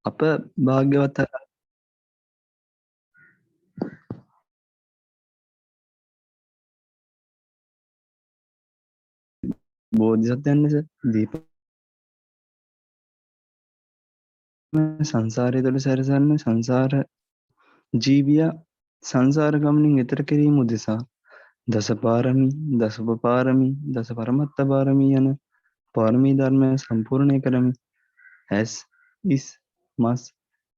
අප භාග්‍යවත් බෝධිසත්වයන් ලෙස දීප සංසාරය තුළ සැරසන්න සංසාර ජීවියා සංසාර ගමනින් එතර කිරීම උදෙසා දසපාරමී, දසඋපපාරමී, දස පරමත්ත පාරමී යන පාරමී ධර්මයන් සම්පූර්ණය කරමි. ඇස්, ඉස්, මස්,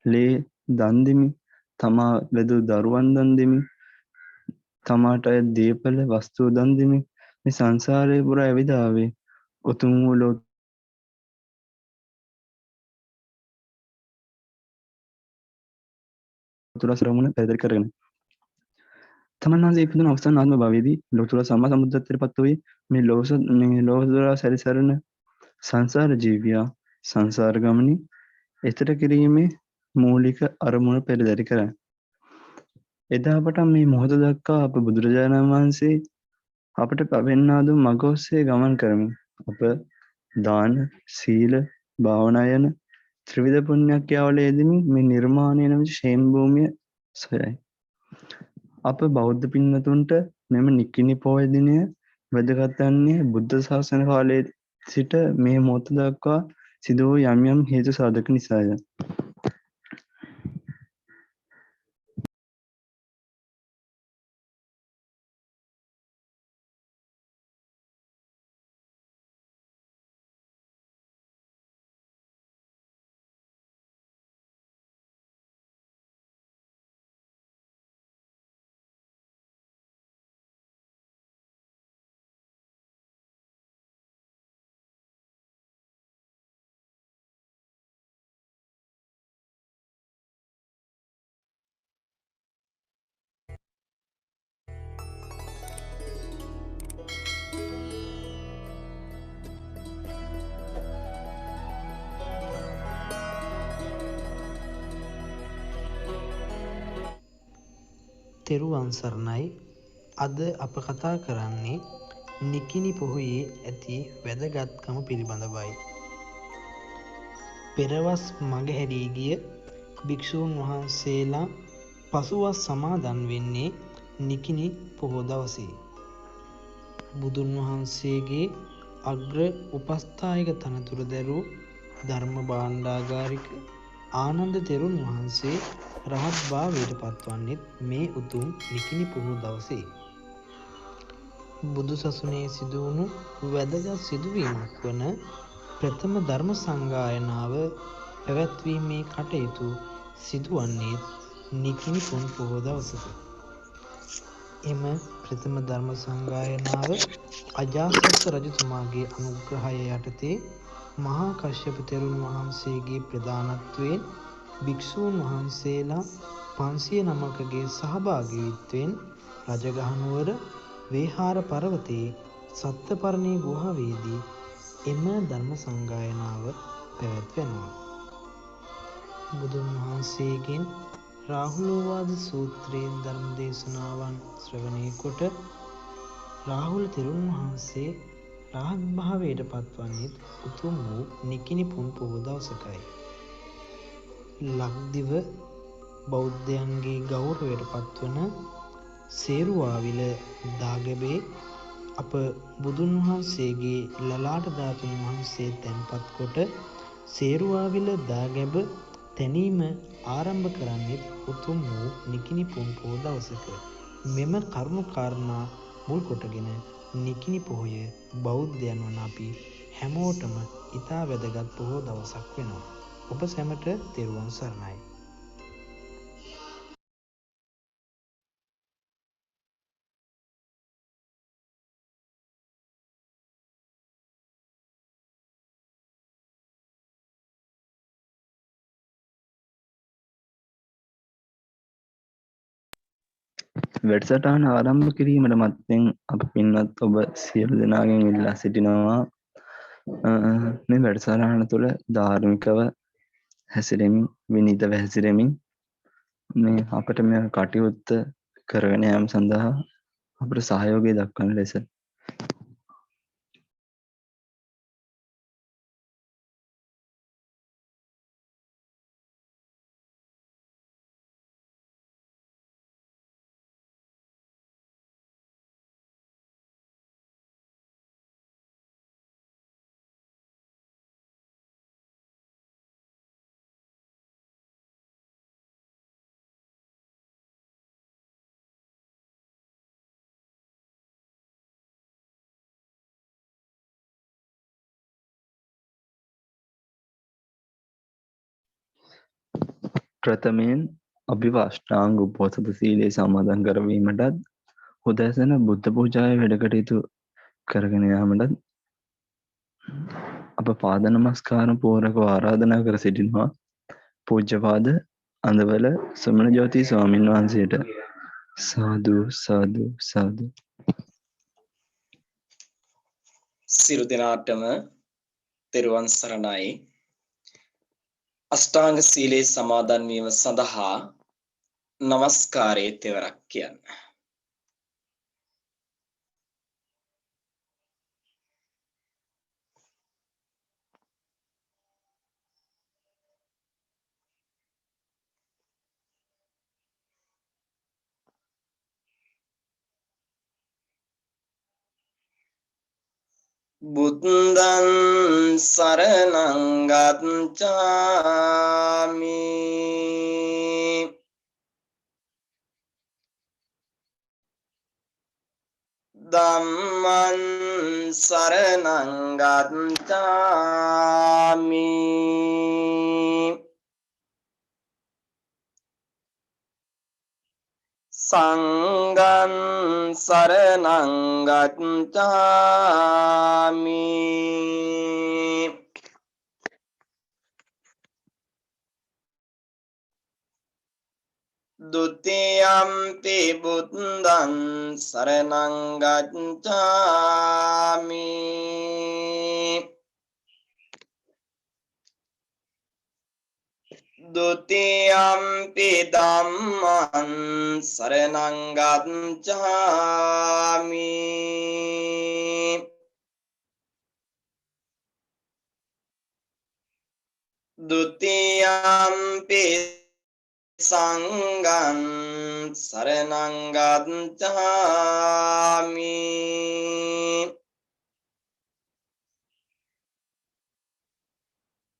ලේ දන් දෙමි. තමා වැදූ දරුවන් දන් දෙමි. තමාට අයත් දේපල වස්තුව දන් දෙමි. මේ සංසාරය පුරා ඇවිද ආවේ උතුම් වූ ලෝතුරා ශ්‍රමණ පැහැදිලි කරගෙන තමන් වහන්සේ ඉපදුන අවසාන ආත්ම භාවයේදී ලෝතුර සම්මා සම්බුද්ධත්වයට පත් වූයේ මේ ලෝතුරා සැරිසරන සංසාර ජීවියා සංසාර ගමනින් එතර කිරීමේ මූලික අරමුණ පෙරදරි කරයි. එදා පටන් මේ මොහොත දක්වා අප බුදුරජාණන් වහන්සේ අපට පෙන්වා දුන් මඟ ඔස්සේ ගමන් කරමින් අප දාන, සීල, භාවනා යන ත්‍රිවිධ පුණ්‍යක්‍රියාවල යෙදෙමින් මේ නිර්මාණය නැමැති ශේම භූමිය සොයයි. අප බෞද්ධ පින්වතුන්ට මෙම නිකිණි පොහොය දිනය වැදගත් වන්නේ බුද්ධ ශාසන කාලයේ සිට මේ මොහොත දක්වා සිදු වූ යම් යම් හේතු සාධක නිසාය. තෙරුවන් සරණයි. අද අප කතා කරන්නේ නිකිණි පොහොයේ ඇති වැදගත්කම පිළිබඳවයි. පෙරවස් මඟහැරී ගිය භික්ෂූන් වහන්සේලා පසුවස් සමාදන් වෙන්නේ නිකිණි පොහෝ දවසේ. බුදුන් වහන්සේගේ අග්‍ර උපස්ථායක තනතුර දැරූ ධර්ම භාණ්ඩාගාරික ආනන්ද තෙරුන් වහන්සේ රහත් භාවයට පත්වන්නෙත් මේ උතුම් නිකිණි පොහෝ දවසේ. බුදු සසුනේ සිදුවුණු වැදගත් සිදුවීමක් වන ප්‍රථම ධර්ම සංගායනාව පැවැත්වීමේ කටයුතු සිදුවන්නේත් නිකිණි පුන් පොහෝ දවසක. එම ප්‍රථම ධර්ම සංගායනාව අජාසත් රජතුමාගේ අනුග්‍රහය යටතේ මහා කශ්‍යප තෙරුන් වහන්සේගේ ප්‍රධානත්වයෙන් භික්ෂූන් වහන්සේලා 500 නමකගේ සහභාගීත්වයෙන් රජගහනුවර වේහාර පර්වතයේ සත්තපරණී ගුහාවේදී එම ධර්ම සංගායනාව පැවැත්වෙනවා. බුදුන් වහන්සේගෙන් රාහුලෝවාද සූත්‍රයෙන් ධර්ම දේශනාවන් ශ්‍රවණය කොට රාහුල තෙරුන් වහන්සේ රහත් භාවයට පත්වන්නේත් උතුම් වූ නිකිණි පුන් පොහෝ දවසකයි. ලක්දිව බෞද්ධයන්ගේ ගෞරවයට පත්වන සේරුවාවිල දාගැබේ අප බුදුන් වහන්සේගේ ලලාට ධාතුන් වහන්සේ තැන්පත් කොට සේරුවාවිල දාගැබ තැනීම ආරම්භ කරන්නෙත් උතුම් වූ නිකිණි පුන් පොහෝ දවසක. මෙම කරුණු කාරණා මුල් කොටගෙන නිකිණි පොහොය බෞද්ධයන් වන අපි හැමෝටම ඉතා වැදගත් පොහෝ දවසක් වෙනවා. ඔබ සැමට තෙරුවන් සරණයි. වැඩසටහන ආරම්භ කිරීමට මත්තෙන් අප පින්වත් ඔබ සියලු දෙනාගෙන් ඉල්ලා සිටිනවා මේ වැඩසටහන තුළ ධාර්මිකව හැසිරෙමින් විනීතව හැසිරෙමින් මේ අපට මේ කටයුත්ත කරගෙන යාම සඳහා අපට සහයෝගය දක්වන ලෙස ප්‍රථමයෙන් අපි අෂ්ටාංග උපෝසථ සීලය සමාදන් කරවීමටත් උදැසන බුද්ධ පූජාවේ වැඩ කටයුතු කරගෙන යාමටත් අප පාද නමස්කාර පූර්වකව ආරාධනා කර සිටිනවා පූජ්‍යපාද අඳවල සුමන ජෝති ස්වාමින් වහන්සේට. සාදු සාදු සාදු. සියලු දෙනාටම තෙරුවන් සරණයි. අෂ්ටාංග සීලේ සමාදන් වීම සඳහා නමස්කාරයේ තෙවරක් කියන්න. බුද්ධං සරණං ගච්ඡාමි ධම්මං සරණං ගච්ඡාමි සංඝං සරණං ගච්ඡාමි ဒုတိယံ පි බුද්ධං සරණං ගච්ඡාමි ဒုတိယံ පි ධම්මං සරණං ගච්ඡාමි ဒုတိယံ පි සංඝං සරණං ගච්ඡාමි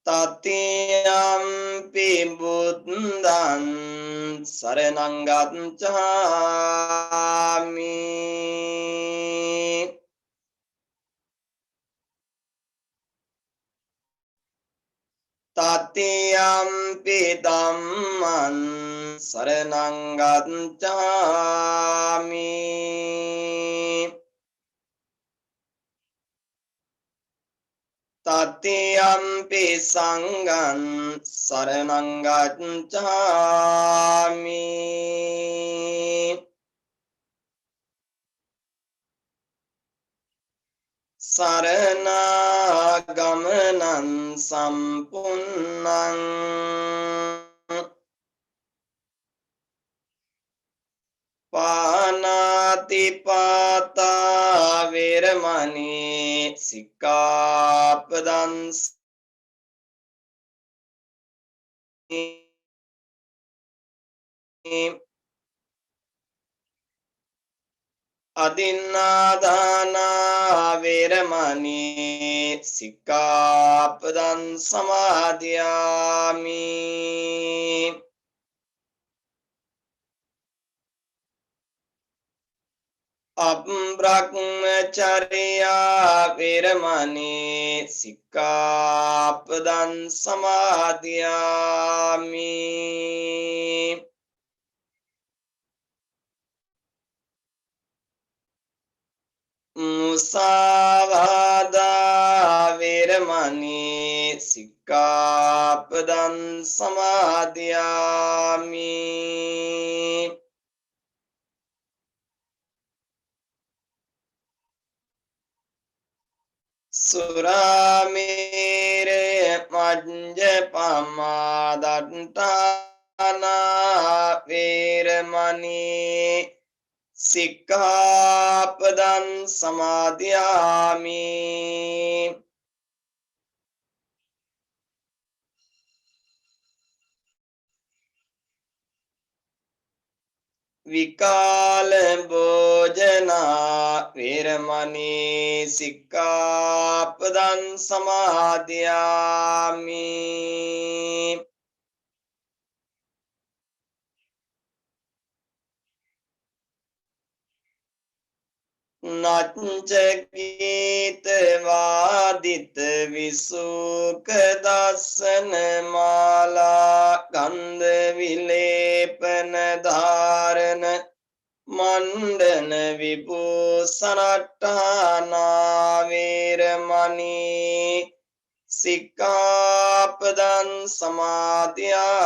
တတိယံ පි බුද්ධං සරණං ගච්ඡාමි တတိယံ පි ධම්මං සරණං ගච්ඡාමි တတိယံ පි සංඝං සරණං ගච්ඡාමි สารณากมนันสัมปุณนังปานาติปาตาเวรมณีสิกขาปดังสඅදින්නාදානා වේරමණී සික්ඛාපදං සමාදියාමි අබ්‍රහ්මචර්යා වේරමණී සික්ඛාපදං සමාදියාමි මුසාවාදා වේරමණී සික්ඛාපදං සමාදියාමි සුරාමේරය මජ්ජපමා දත්තානා වේරමණී සික්ඛාපදං සමාදියාමි විකාල භෝජනා වේරමණී සික්ඛාපදං සමාදියාමි නච්ච ගීත වාදිත විසුක දස්සන මාලා ගන්ධ විලේපන ධාරණ මණ්ඩන විභූෂණට්ඨානා වේරමණී සික්ඛාපදං සමාදියාමි.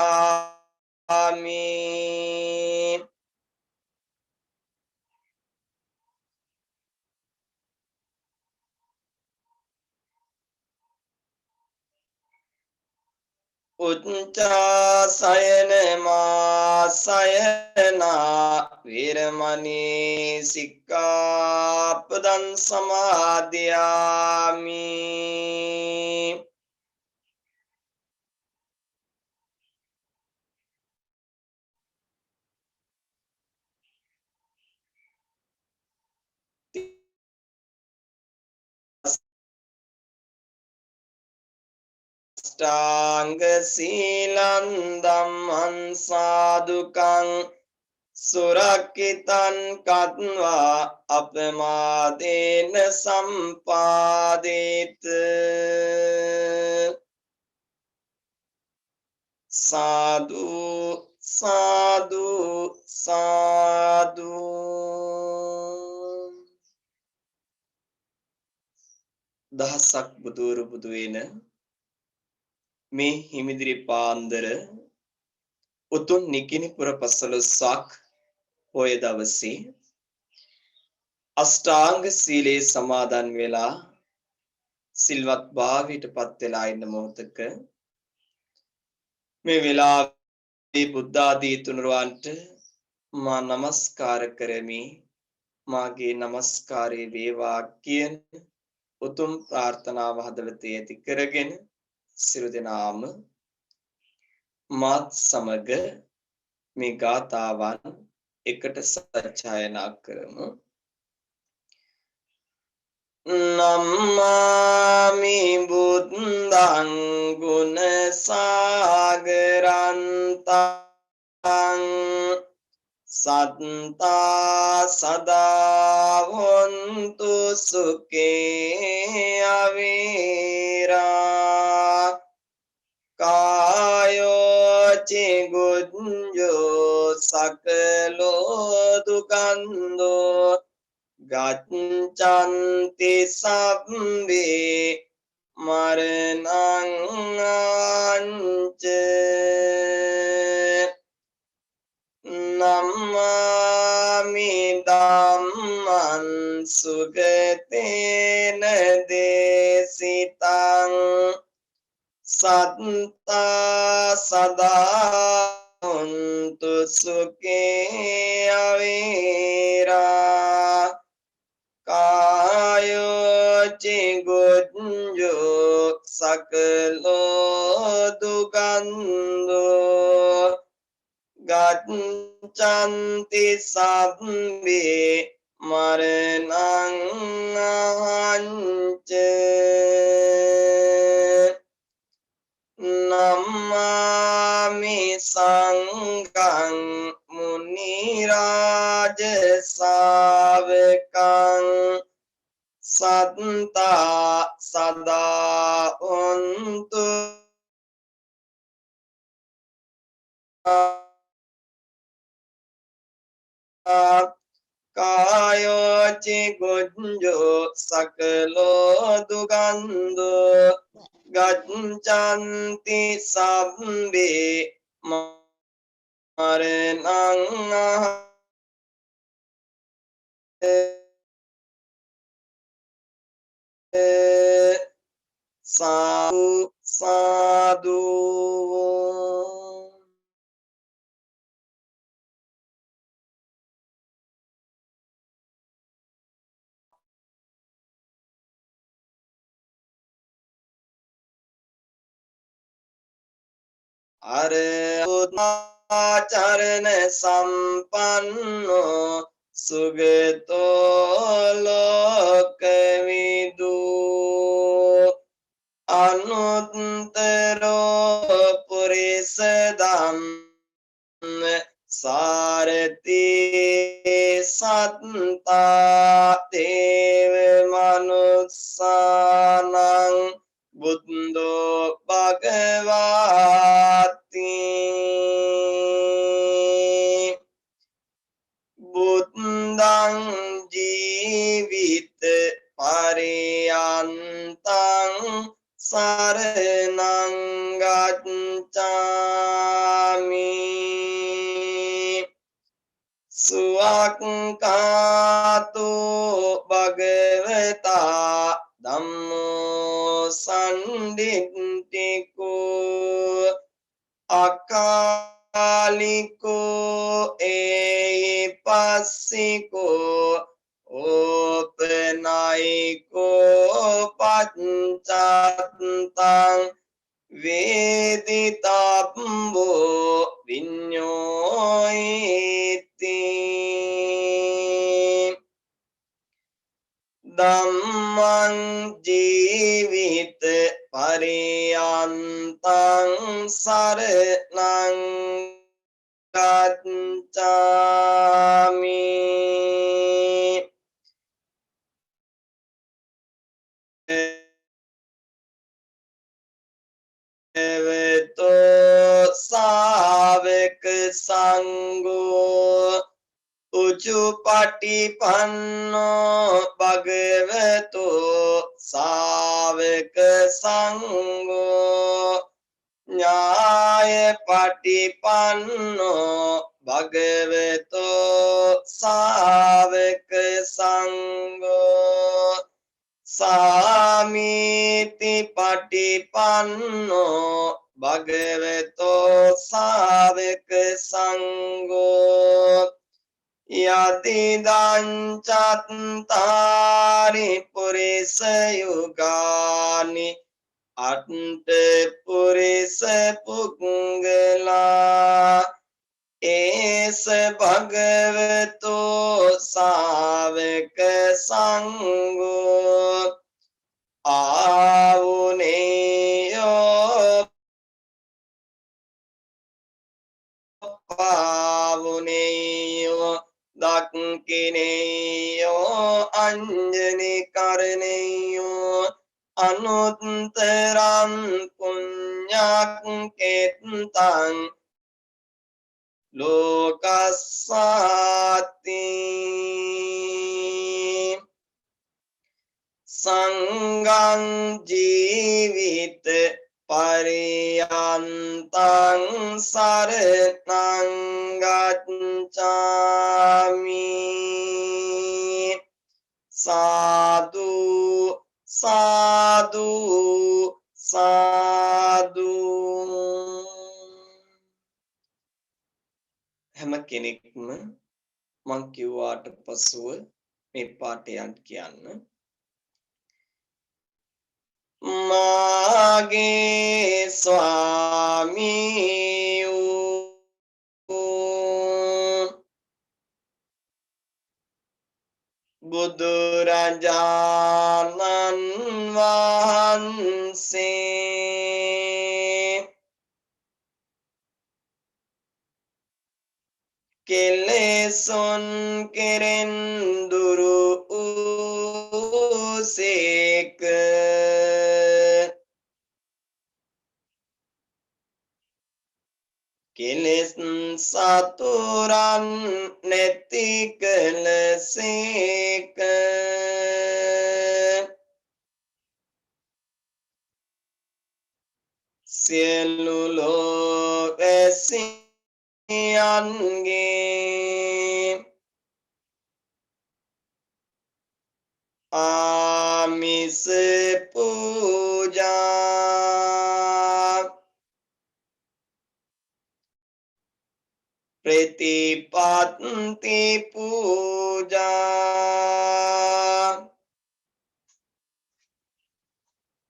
උච්චාසයන මාසයනා වේරමණී සික්ඛාපදං සමාදියාමි. අෂ්ටාංග සීලං ධම්මං සාදුකං සුරක්ඛිතං කତ୍වා අපමාදේන සම්පාදේත. සාදු සාදු සාදු. දහසක් බුදුරු බුදු වෙන මේ හිමිදිරි පාන්දර උතුම් නිකිණිපුර පසළොස්වක් පොය දවසේ අෂ්ටාංග සීලේ සමාදන් වෙලා සිල්වත් භාවයට පත් වෙලා ඉන්න මොහොතක මේ වෙලාවේ බුද්ධ ආදී තුනුරුවන්ට මා නමස්කාර කරමි. මාගේ නමස්කාරය වේවා කියන උතුම් ප්‍රාර්ථනාව හදවතේ ඇති කරගෙන සියලු දෙනාම මාත් සමග මේ ගාථාවන් එකට සජ්ජායනා කරමු. නම්මාමි බුද්ධං ගුණ සාගරන්තං සත්තා සදා වොන්තු සුඛේ අවීරා කායෝ චිගුඤ්ජෝ සකලෝ දුකන්දෝ ගච්ඡන්ති සබ්බේ මරණං අංච. නම්මාමි ධම්මං සුගතේන දේසිතං සත්තා සදාන්තු සුඛේ අවීරා කායෝ චිගුඤ්ජෝ සකලෝ දුකන්දෝ ගච්ඡන්ති සබ්බේ මරණං අංච. නම්මාමි සංඝං මුනි රාජ ශාවකං සත්තා සදා වොන්තු කායෝ චිගුඤ්ජෝ සකලෝ දුකන්දෝ ගච්ඡන්ති සබ්බේ මරණං සාදු සාදු. අරහතාචරණ සම්පන්නෝ සුගතෝ ලෝකවිදු අනුත්තරෝ පුරිස ධම්ම සාරති සත්තා දේව මනුස්සානං බුද්ධෝ භගවාති. සුවක්ඛාතෝ භගවතා ධම්මෝ සම්දිට්ඨිකෝ අකාලිකෝ ඒහි පස්සිකෝ ඕපනයිකෝ පච්චත්තං වේදිතබ්බෝ විඤ්ඤෝයිති ධම්මං ජීවිත පරියන්තං සරණං ගච්ඡාමි එවතෝ සාවක සංඝෝ උචුපටිපන්නෝ භගවතෝ සාවක සංඝෝ ඥාය පටිපන්නෝ භගවතෝ සාවක සංඝෝ සාමීති පටිපන්නෝ භගවතෝ සාවක සංඝෝ යතිදං චත්තාරි පුරිස යුගානි අට්ඨ පුරිස පුංගලා ඒස භගවතෝ සාවක සංඝෝ ආවුනේයෝ පාවුනේයෝ දක්ඛිනේයෝ අංජනි කරණේයෝ අනුත්තරං පුඤ්ඤක්ඛෙත්තං ලෝකස්සාති සංඝං ජීවිත පරියන්තං සරණං ගච්ඡාමි සාදු සාදු සාදු හැම කෙනෙක්ම මං කිව්වාට පසුව මේ පාඩයන් කියන්න මාගේ ස්වාමී බුදුරජාණන් වහන්සේ කෙලෙසොන් කෙරෙන් දුරු වූසේක කෙලෙස් සතුරන් නැති කලසේක සියලු ලෝකසියන්ගේ ආමිස පූජා ප්‍රතිපත්ති පූජා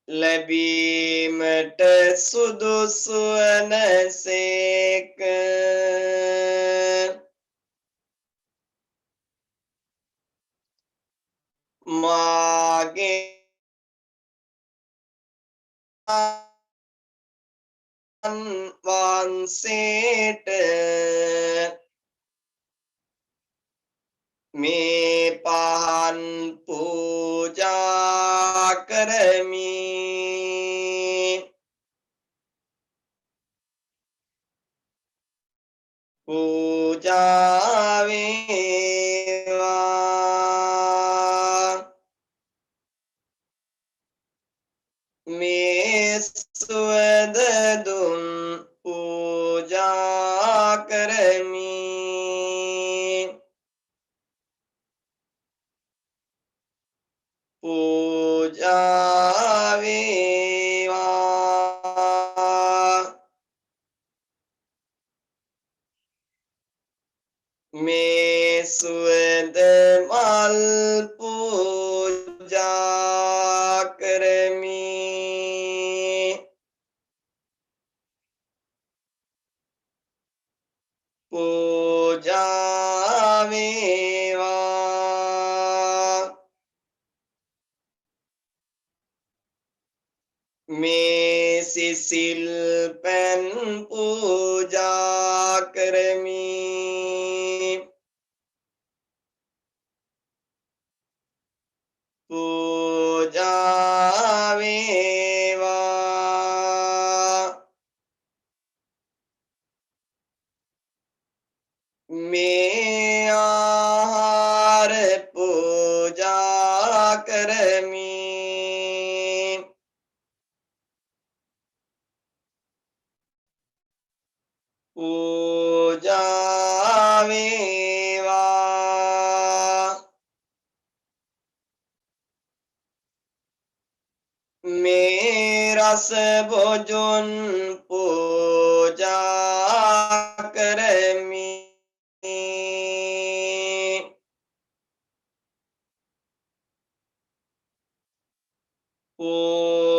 ලැබීමට සුදුසු වනසේක මාගේ වහන්සේට මේ පහන් පූජා කරමි පූජා වේවා මේ සුවඳ දුම් පූජා කරමි මේ සුවඳ මල් පූජා කරමි පූජා වේවා මේ සිසිල් පැන් පූජා කරමි පූජා වේවා මේ ආහාර පූජා කරමි පූජා වේවා මේ රස භෝජන පූජා කරමි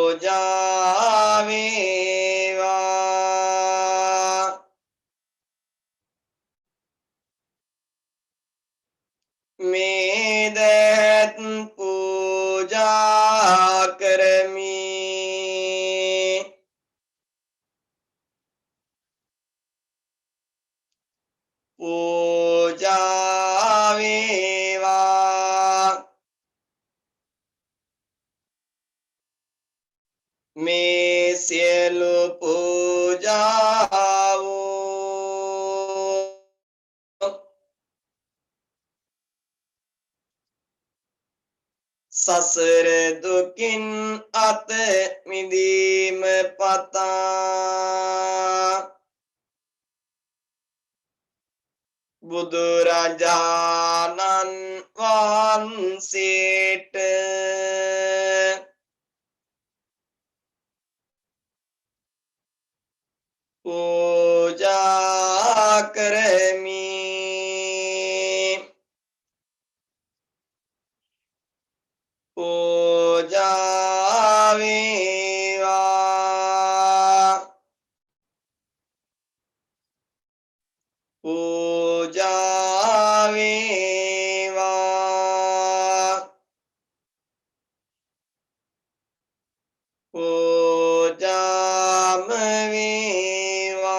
පූජා වේවා මේ දත් පූජා කරමි පූජා වේවා මේ සියලු පූජාවෝ සසර දුකින් අත මිදීම පතා බුදුරජාණන් වහන්සේට පූජා කරමි පූජා වේවා පූජා වේවා පූජාම වේවා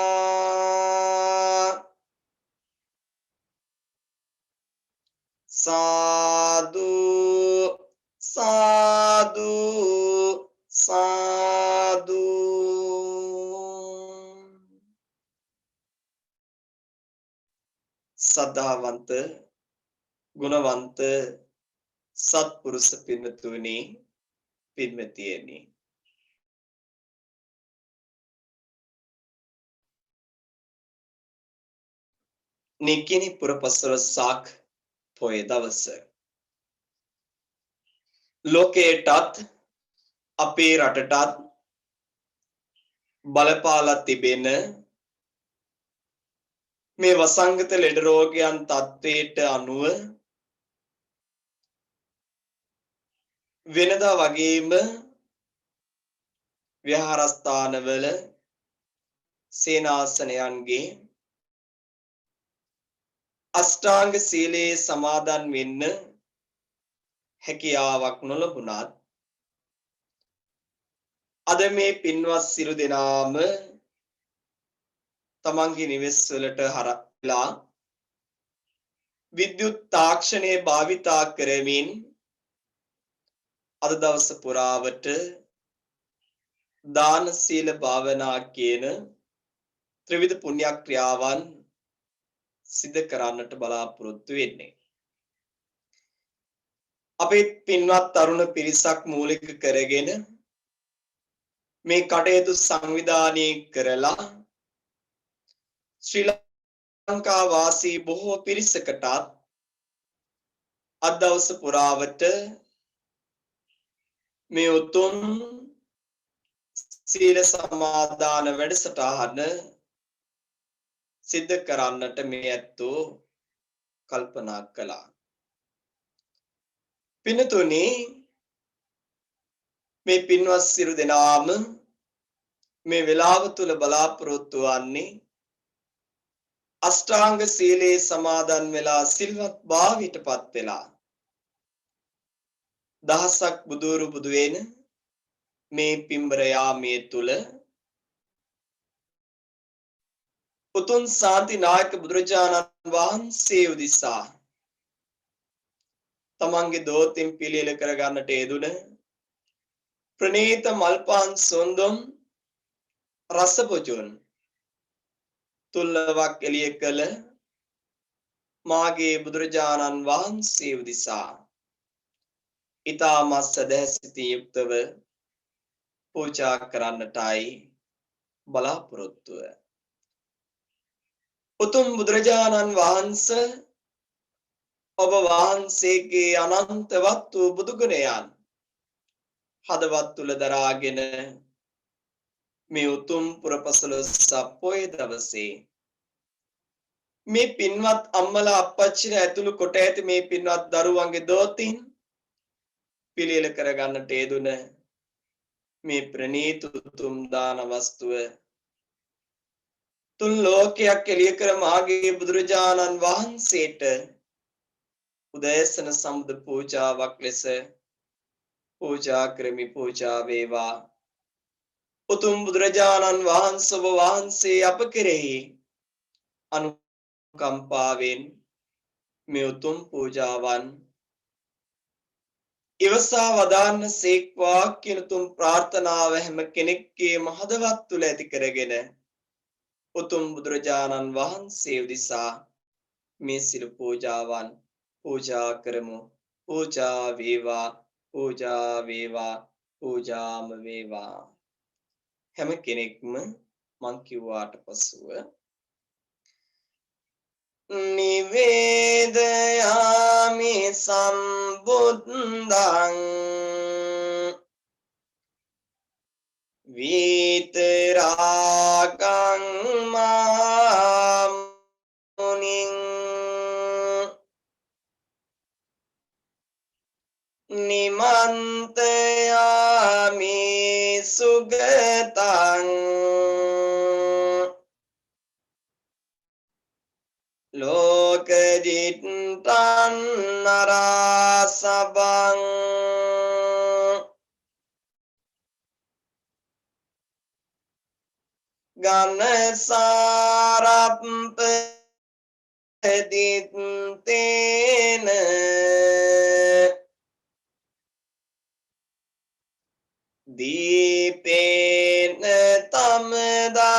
සාදු සාදු සාදු සදාවන්ත ගුණවන්ත සත්පුරුෂ පින්තුනි පින්වතියනි නිකිණි පුරපසළොස්වක පොය දවස ලෝකයටත් අපේ රටටත් බලපාලා තිබෙන මේ වසංගත ලෙඩ රෝගයන් තත්ත්වයට අනුව වෙනදා වගේම විහාරස්ථානවල සේනාසනයන්ගේ අෂ්ටාංග සීලයේ සමාදන් වෙන්න හැකියාවක් නොලබුණත් අද මේ පින්වත් සිරු දෙනාම තමන්ගේ නිවෙස් වලට හරලා විද්‍යුත් තාක්ෂණය භාවිතා කරමින් අද දවස පුරාවට දාන සීල භාවනා කියන ත්‍රිවිධ පුණ්‍ය ක්‍රියාවන් සිදු කරන්නට බලාපොරොත්තු වෙන්නේ. අපේ පින්වත් තරුණ පිරිසක් මූලික කරගෙන මේ කටයුතු සංවිධානය කරලා ශ්‍රී ලංකා වාසී බොහෝ පිරිසකට අද දවස පුරාවට මේ උතුම් සීල සමාදාන වැඩසටහන සිද්ධ කරන්නට මේ ඇත්තෝ කල්පනා කළා. පින්තුනි මේ පින්වත් සිරු දෙනාම මේ වෙලාව තුල බලාපොරොත්තු වන්නේ අෂ්ටාංග සීලේ සමාදන් වෙලා සිල්වත් භාවයටපත් වෙලා දහසක් බුදුරු බුදු වෙන මේ පින්බර යාමයේ තුල උතුම් සාන්ති නායක බුදුරජාණන් වහන්සේ උදිසා තමන්ගේ දෝතින් පිළියෙල කරගන්නට යෙදුන ප්‍රණීත මල්පාන් සොඳුම් රසපොජුන් තුල්ලවක් එළිය කළ මාගේ බුදුරජාණන් වහන්සේ උදිසා ඊ타මත් සදහසිතින් යුක්තව පූජා කරන්නටයි බලාපොරොත්තුව. උතුම් බුදුරජාණන් වහන්සේ ඔබ වහන්සේගේ අනන්තවත් වූ බුදුගුණයන් හදවත් තුල දරාගෙන මේ උතුම් පුරපසළොස්වක පොය දවසේ මේ පින්වත් අම්මලා අප්පච්චිලා ඇතුළු කොට ඇති මේ පින්වත් දරුවන්ගේ දෝතින් පිළියෙල කරගන්නට යෙදුන මේ ප්‍රණීත උතුම් දාන වස්තුව තුන් ලෝකයක් එළිය කර මාගේ බුදුරජාණන් වහන්සේට උදෑසන සම්බුදු පූජාවක් ලෙස පූජා කරමි. පූජා වේවා. උතුම් බුදුරජාණන් වහන්සේ ඔබ වහන්සේ අප කෙරෙහි අනුකම්පාවෙන් මේ උතුම් පූජාවන් ඉවසා වදාන්න සේක්වා කියන උතුම් ප්‍රාර්ථනාව හැම කෙනෙක්ගේම හදවත් තුල ඇති කරගෙන උතුම් බුදුරජාණන් වහන්සේ උදෙසා මේ සිළු පූජාවන් පූජා කරමු. පූජා වේවා, පූජා වේවා, පූජාම වේවා. හැම කෙනෙක්ම මං කිව්වාට පසුව නිවේදයාමි සම්බුද්ධං විතරාගං මාමුනිං නිමන්තයාමි සුගතං ලෝකදිත්තං නරසබං ගනසාරප්ප දිත්තේන දීපේන තමදන්සිනා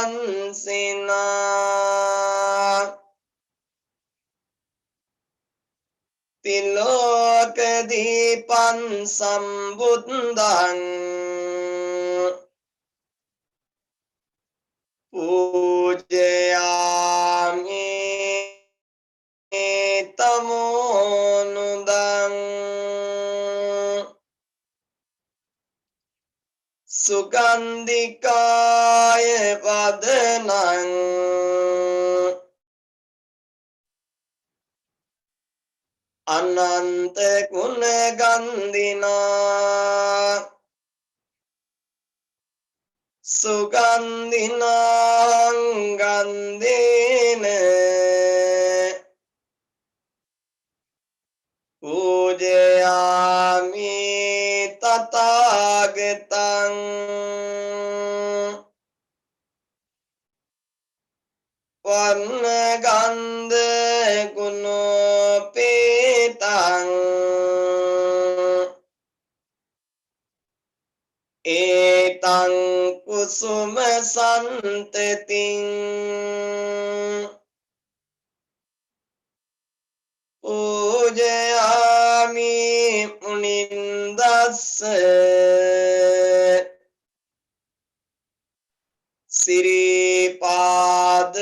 තිලෝක දීපං සම්බුද්ධං පූජයාමි තමෝනුදං සුගන්ධිකාය වදනං අනන්ත ගුණ ගන්ධිනා සුගන්ධිනං ගන්ධේන පූජයාමි තථාගතං වර්ණ ගන්ධ ගුණෝපේතං ඒතං කුසුම සන්තතින් පූජයාමි මුනින්දස්ස සිරිපාද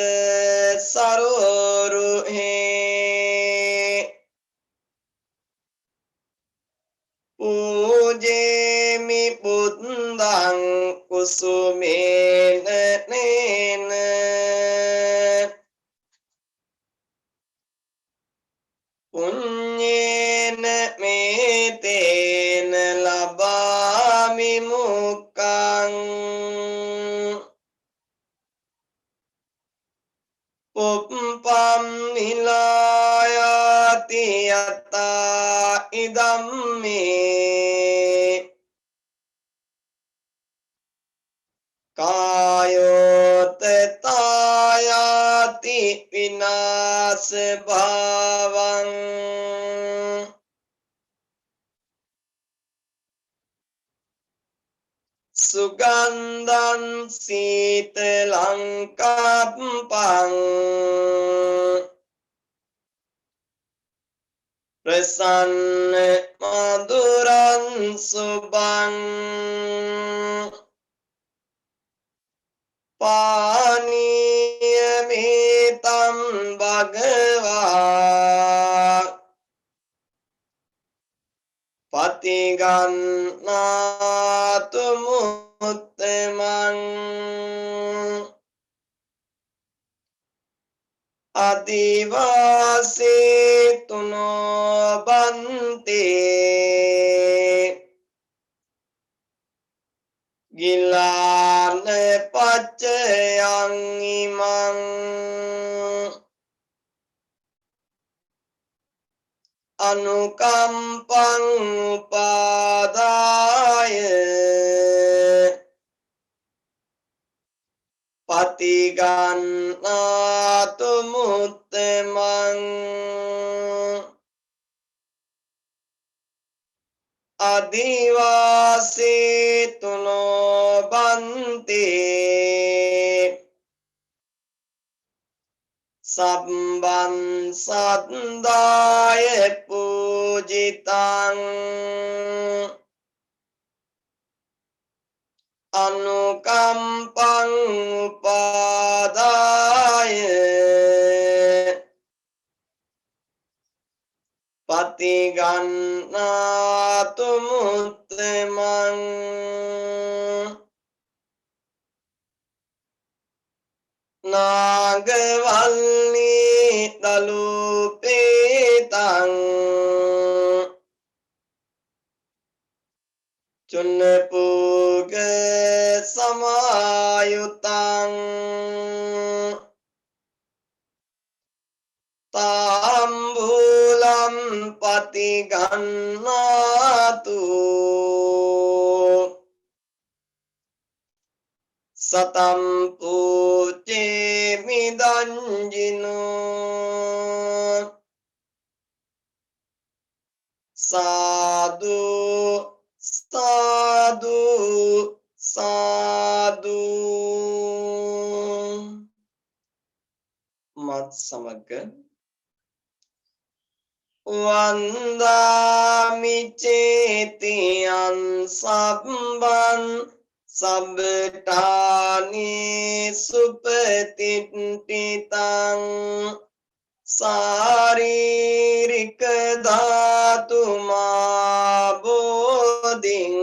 සරෝරුහේ පූජේමි බුද්ධං කුසුමේන නේන පුඤ්ඤේන මේතේන ලබාමි මුක්ඛං උප්පම්මිලායති යතා ඉදම්මේ කායෝතතායති විනාශ භාවං සුගන්ධං සීතලං කප්පං ප්‍රසන්න මధుරං සුභං පානීයමේතං භගවා පතිගන්නාතු මුත්තමං අදිවාසීතුනෝ බන්තේ ගිලාන පච්චයං ඉමං අනුකම්පං උපාදාය පතිගන්නාතු මුත්තමං අදිවාසීතුනෝ බන්තේ සබ්බං සද්දාය පූජිතං අනුකම්පං උපාදාය පතිගන්නාතු මුත්තමං නාගවල්ලී දලුපේතං චුන්නපුග සමායුතං තාම්බූලම් පතිගන්නාතු සතම් පූජේමි දංජිනෝ සාදු සාදු සාදු මත් සමග වන්දාමි චේතියං සබ්බං සබ්බඨානි සුපතිට්ඨිතං සාරීරික ධාතු මා බෝධින්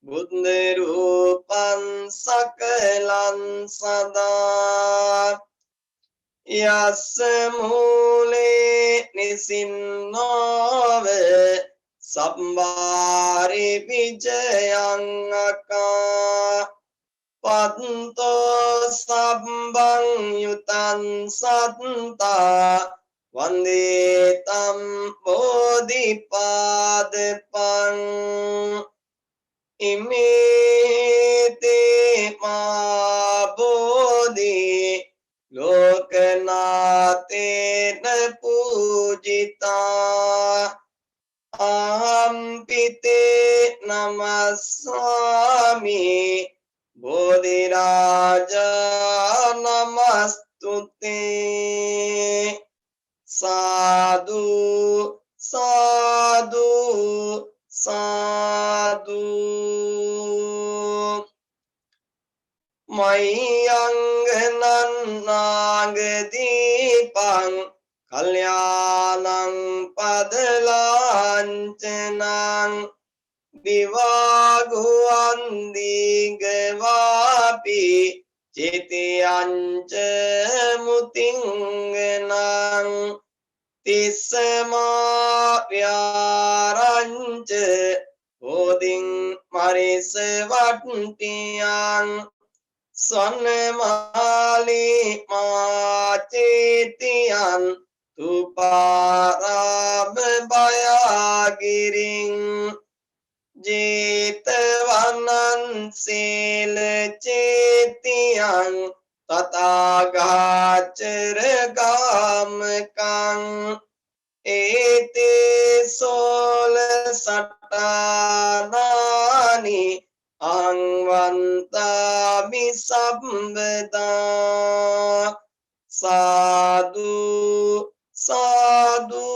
බුද්ධ රූපං සකලං සදා යස්ස මූලේ නිසින්නෝව සම්බාරි විජයං අකා පත්තෝ සබ්බං යුතං සත්තා වන්දේතම් බෝධිපාදපං ඉමේතේ මා බෝධි ලෝකනාතේන පූජිතා අහම්පිතේ නමස්සාමි බෝධිරාජා නමස්තුතේ සාදු සාදු සාදු මයංගනං නාගදීපං කල්යාණං පදලාංචනං දිවාගුවන් දීගවාපි චිතියංච මුතිංගනං තිස්සමා ව්‍යාරංච හෝදින් මරිස වට්ටියං සොන්නමාලී මාචේතියන් තුපාරාම බයාගිරින් ජේතවනං සීල චේතියං තථාගාචර ගාමකං ඒතේ සෝල සට්ඨානානි අංවන්තාමි සම්බදා සාදු සාදු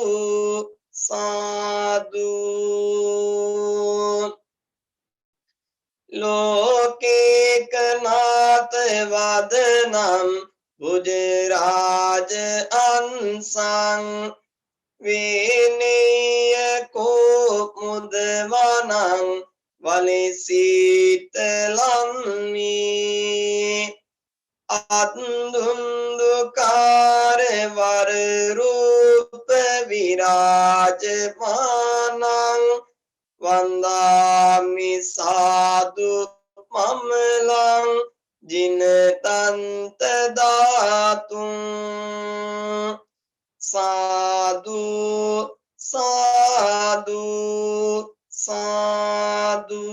සාදු ලෝකේකනාත වදනම් බුජරාජ අංසං වේනේය කෝ මුදවනං වලසීතලන්නී අත්දුන්දුකාර වර රූප විරාජමානං වන්දාමි සාදු මමලං ජිනතන්ත ධාතුං සාදු සාදු සාදු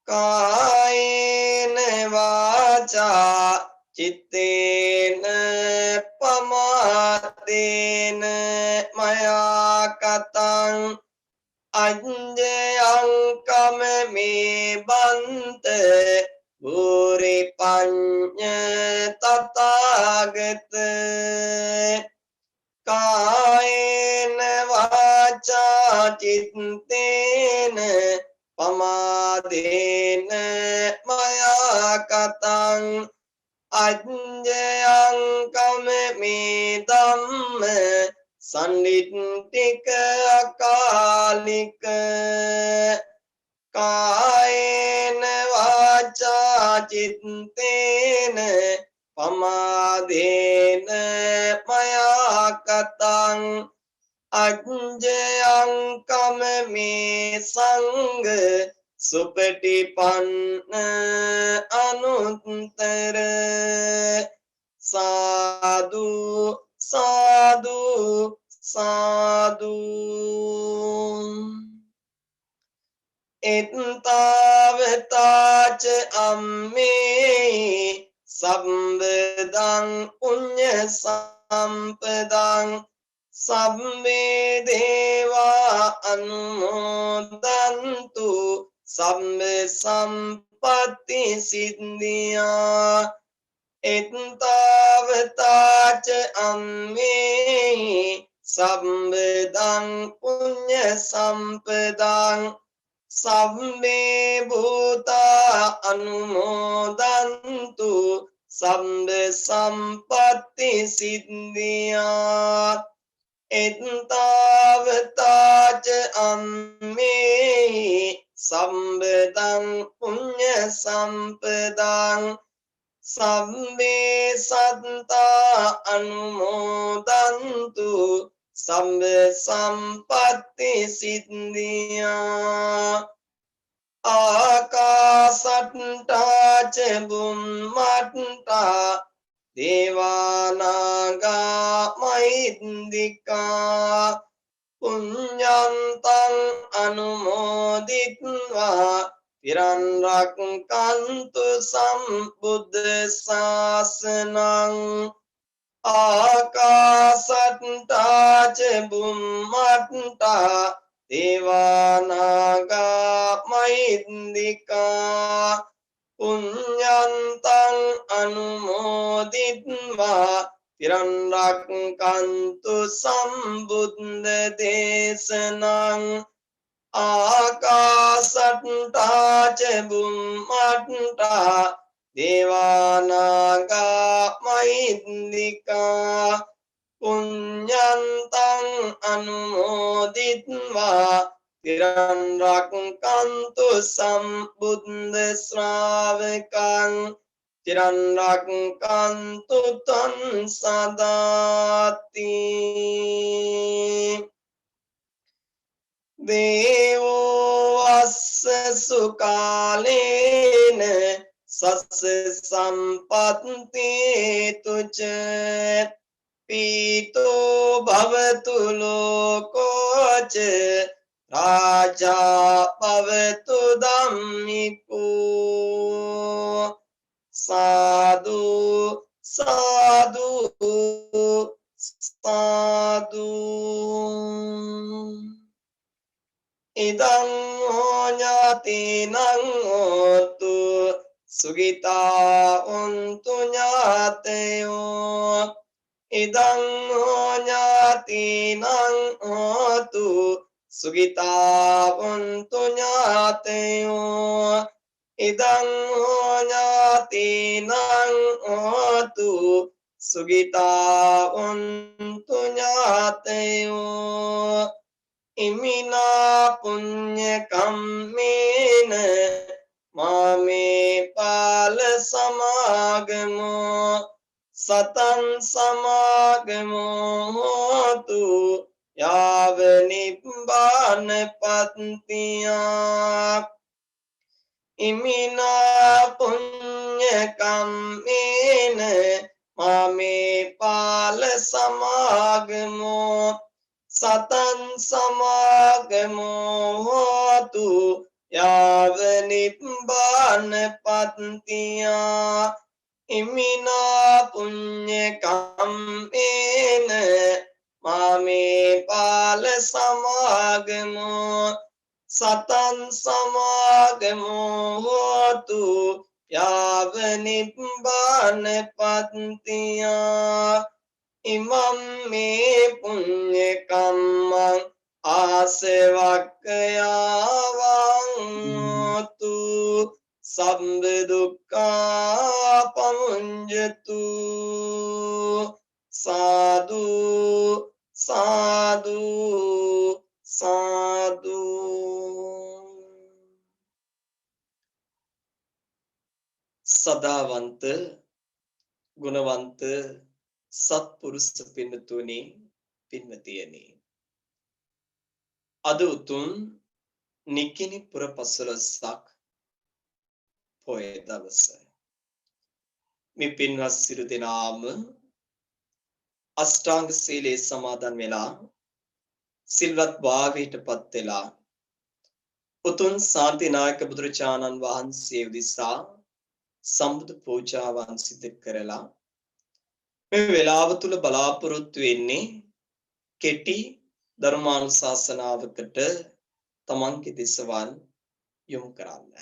කායේන වාචා චිත්තේන පමාදේන මයා කතං අඤ්ඤයං කම මේ බන්ත භූරි පඤ්ඤ තථාගත කායේන වාචා චිත්තේන පමාදේන මයා කතං අඤ්ඤයං කම මේ ධම්ම සම්නිට්ඨික අකාලික කායේන වාචා චිත්තේන පමාදේන මයා කතං අඤ්ඤයං කම මේ සංඝ සුපටිපන්න අනුත්තර සාදු සාදු සාදු එත්තාවතාච අම්මේ සම්බදං පුඤ්ඤ සම්පදං සම්මේ දේවා අනුමෝදන්තු සම්ම සම්පත්ති සිද්ධියා එත්තාවතාච අම්මේ සම්බදං පුඤ්ඤ සම්පදං සම්මේ භූතා අනුමෝදන්තු සම්ම සම්පත්ති සිද්ධියා එත්තාවතාච අම්මේ සම්බදං පුඤ්ඤ සම්පදං සම්මේ සත්තා අනුමෝදන්තු සම්ම සම්පත්ති සිද්ධියා ආකාසට්ටා ච බුම්මට්ටා දේවානාගා මහින්దికා පුඤ්ඤන්තං අනුමෝදිත්වා තිරන් රක්칸තු සම්බුද්ධ ශාසනං ආකාසට්ටා ච බුම්මට්ටා දේවානාගා මහින්దికා පුඤ්ඤන්තං අනුමෝදිත්වා තිරන් රක්칸තු සම්බුද්ධ දේශනං ආකාසට්ටා ච බුම්මට්ටා දේවානාගා මහින්దికා පුඤ්ඤන්තං අනුමෝදිත්වා තිරන් රක්칸තු සම්බුද්ධ ශ්‍රාවකං චිරන් රක්칸තු තං සදාති දේවෝ අස්ස සුකාලේන සස්ස සම්පත්ති තුච පීතෝ භවතු ලෝකෝච රාජා භවතු ධම්මිකෝ සාදු සාදු සාදු ඉදං ඥාතිනං හෝතු සුගිතා උන්තු ඥාතයෝ ඉදං ඥාතිනං හෝතු සුගිතා උන්තු ඥාතයෝ ඉදං ඥාතිනං හෝතු සුගිතා උන්තු ඥාතයෝ ඉමිනා පුඤ්ඤ කම්මේන මාමේ පාල සමාගමෝ සතං සමාගමෝ හෝතු යාව නිබ්බාන පත්තියා ඉමිනා පුඤ්ඤ කම්මේන මාමේ පාල සමාගමෝ සතං සමාගමෝ හෝතු යාව නිබ්බාන පත්තියා ඉමිනා පුඤ්ඤ කම්මේන මාමේ පාල සමාගමෝ සතං සමාගමෝ හෝතු යාව නිබ්බාන පත්තියා ඉමම් මේ පුඤ්ඤ කම්මං ආසවක්ඛයාවං තු සම්බ දුක්ඛා පමුඤ්ජතු සාදු සාදු සාදු සදාවන්ත ගුණවන්ත සත්පුරුෂ පින්තුනි පින්වතියනි අද උතුම් නිකිණි පුර පසළොස්වක පොය දවස මේ පින්වත් සිරු දෙනාම අෂ්ටාංග සීලේ සමාදන් වෙලා සිල්වත් භාවයට පත් වෙලා උතුම් ශාන්තිනායක බුදුරජාණන් වහන්සේ උදෙසා සම්බුදු පූජාවන් සිදු කරලා මේ වේලාව තුල බලාපොරොත්තු වෙන්නේ කෙටි ධර්මානුශාසනාවකට තමන්ගේ දෙසවන් යොමු කරන්න.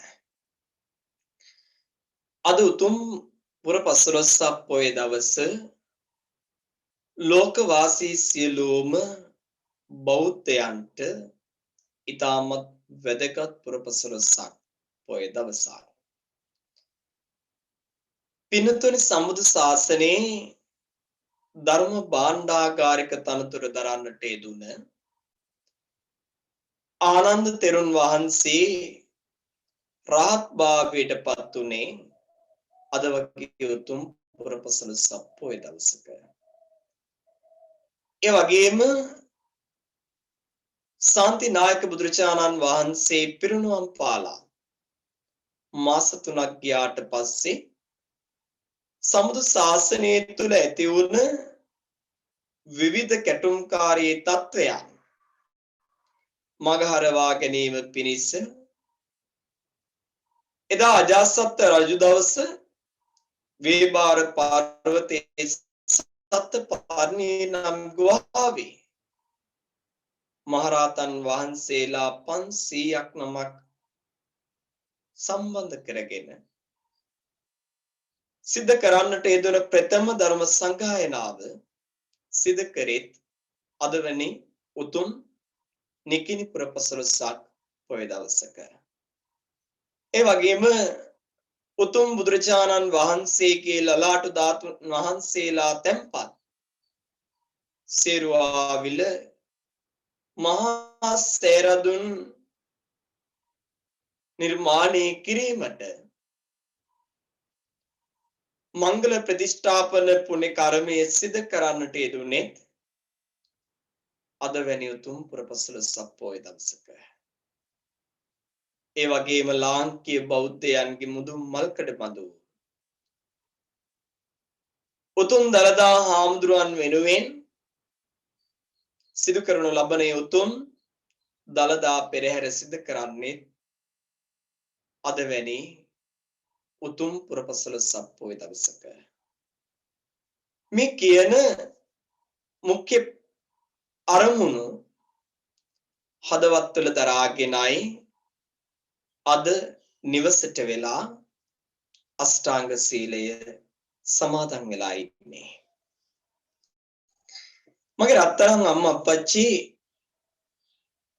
අද උතුම් පුර පසළොස්වක පොය දවස ලෝකවාසී සියලුම බෞද්ධයන්ට ඉතාමත් වැදගත් පුර පසළොස්වක පොය දවසක්. පින්තුනි සම්බුදු ශාසනයේ ධර්ම භාණ්ඩාගාරික තනතුර දරන්නට යෙදුන ආනන්ද තෙරුන් වහන්සේ රහත් භාවයට පත් උනේ අද වගේ උතුම් පුර පසළොස්වක පොය දවසක. ඒ වගේම ශාන්තිනායක බුදුරජාණන් වහන්සේ පිරිනුවම් පාලා මාස 3ක් ගියාට පස්සේ සම්බුදු ශාසනය තුළ ඇති වුණ විවිධ කැටුම්කාරී තත්වයන් මගහරවා ගැනීම පිණිස එදා අජාසත් රජු දවස වේබාර පර්වතයේ සත්පර්ණී නම් ගුහාවේ මහරහතන් වහන්සේලා 500ක් නමක් සම්බන්ධ කරගෙන සිද්ධ කරන්නට යෙදුන ප්‍රථම ධර්ම සංගායනාව සිදු කරෙත් අදවැනි උතුම් නිකිණි පුර පසළොස්වක පොය දවසක. ඒ වගේම උතුම් බුදුරජාණන් වහන්සේගේ ලලාට ධාතුන් වහන්සේලා තැන්පත් සේරුවාවිල මහා සේරදුන් නිර්මාණය කිරීමට මංගල ප්‍රතිෂ්ඨාපන පුණ්‍ය කර්මයේ සිදු කරන්නට යෙදුනේ අද වැනි උතුම් පුරපසළොස්වක පොය දවසක. ඒ වගේම ලාංකීය බෞද්ධයන්ගේ මුදුන් මල්කඩ බඳු උතුම් දළදා හාමුදුරුවන් වෙනුවෙන් සිදු කරනු ලබන උතුම් දළදා පෙරහැර සිදු කරන්නේ අද වැනි උතුම් පුරපසළොස්වක පොය දවසක. මේ කියන මුඛ්‍ය අරමුණු හදවත් තුළ දරාගෙනයි අද නිවසට වෙලා අෂ්ටාංග සීලය සමාදන් වෙලා ඉන්නේ. මගේ රත්තරන් අම්මා අප්පච්චි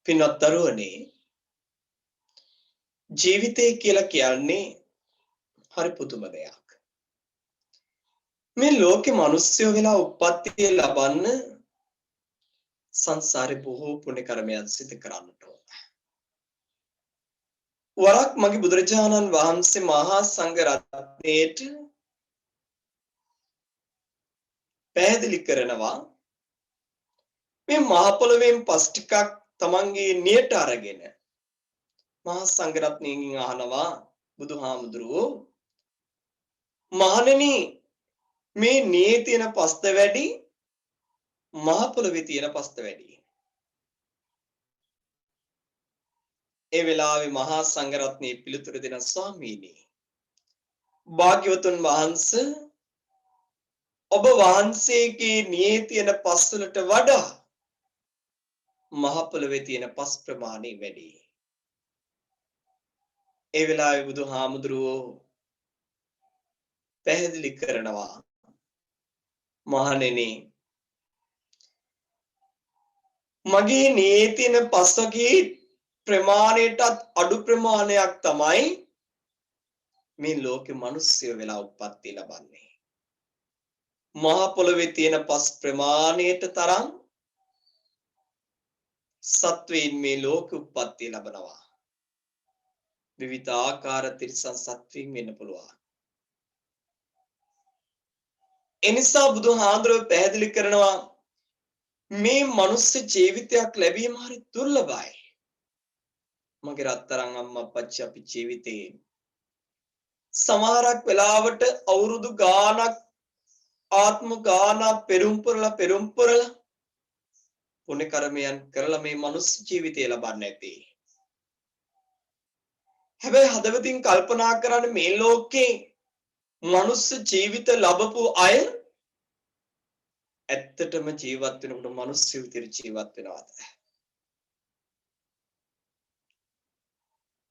පින්වත් දරුවනේ ජීවිතය කියලා කියන්නේ හරි පුදුම දෙයක්. මේ ලෝකේ මිනිස්සු වෙලා උප්පත්තිය ලබන්න සංසාරේ බොහෝ පුණ්‍ය කර්මයන් සිදු කරන්නට ඕන. වරක් මගේ බුදුරජාණන් වහන්සේ මහා සංඝ රත්නයේට පැහැදිලි කරනවා මේ මහ පොළොවෙන් පස් ටිකක් තමන්ගේ නියට අරගෙන මහා සංඝ රත්නයෙන් අහනවා බුදුහාමුදුරුවෝ මහණෙනි මේ නියේ තියෙන පස්ත වැඩි මහ පොළොවේ තියෙන පස්ත වැඩි. ඒ වෙලාවේ මහා සංඝ රත්නයේ පිළිතුරු දෙන ස්වාමීනි භාග්‍යවතුන් වහන්සේ ඔබ වහන්සේගේ නියේ තියෙන පස් වලට වඩා මහ පොළොවේ තියෙන පස් ප්‍රමාණය වැඩි. ඒ වෙලාවේ බුදුහාමුදුරුවෝ පැහැදිලි කරනවා මහණෙනි මගේ නියේ තියෙන පස්වගේ ප්‍රමාණයටත් අඩු ප්‍රමාණයක් තමයි මේ ලෝකේ මිනිස්සු වෙලා උප්පත්ති ලබන්නේ. මහ පොළොවේ තියෙන පස් ප්‍රමාණයට තරම් සත්වයින් මේ ලෝක උප්පත්ති ලබනවා. විවිධ ආකාර තිරිසන් සත්වයින් වෙන්න පුළුවන්. එනිසා බුදුහාඳුරෝ පැහැදිලි කරනවා මේ මනුස්ස ජීවිතයක් ලැබීම හරි දුර්ලභයි. මගේ රත්තරන් අම්මා අප්පච්චි අපි ජීවිතේ සමහරක් වෙලාවට අවුරුදු ගාණක් ආත්ම ගාණක් පෙරම්පරලා පුණ්‍ය කර්මයන් කරලා මේ මනුස්ස ජීවිතය ලබන්නේ නැති. හැබැයි හදවතින් කල්පනා කරන්න මේ ලෝකේ මනුස්ස ජීවිත ලැබපු අය ඇත්තටම ජීවත් වෙනකොට මනුස්ස විදිහට ජීවත් වෙනවද?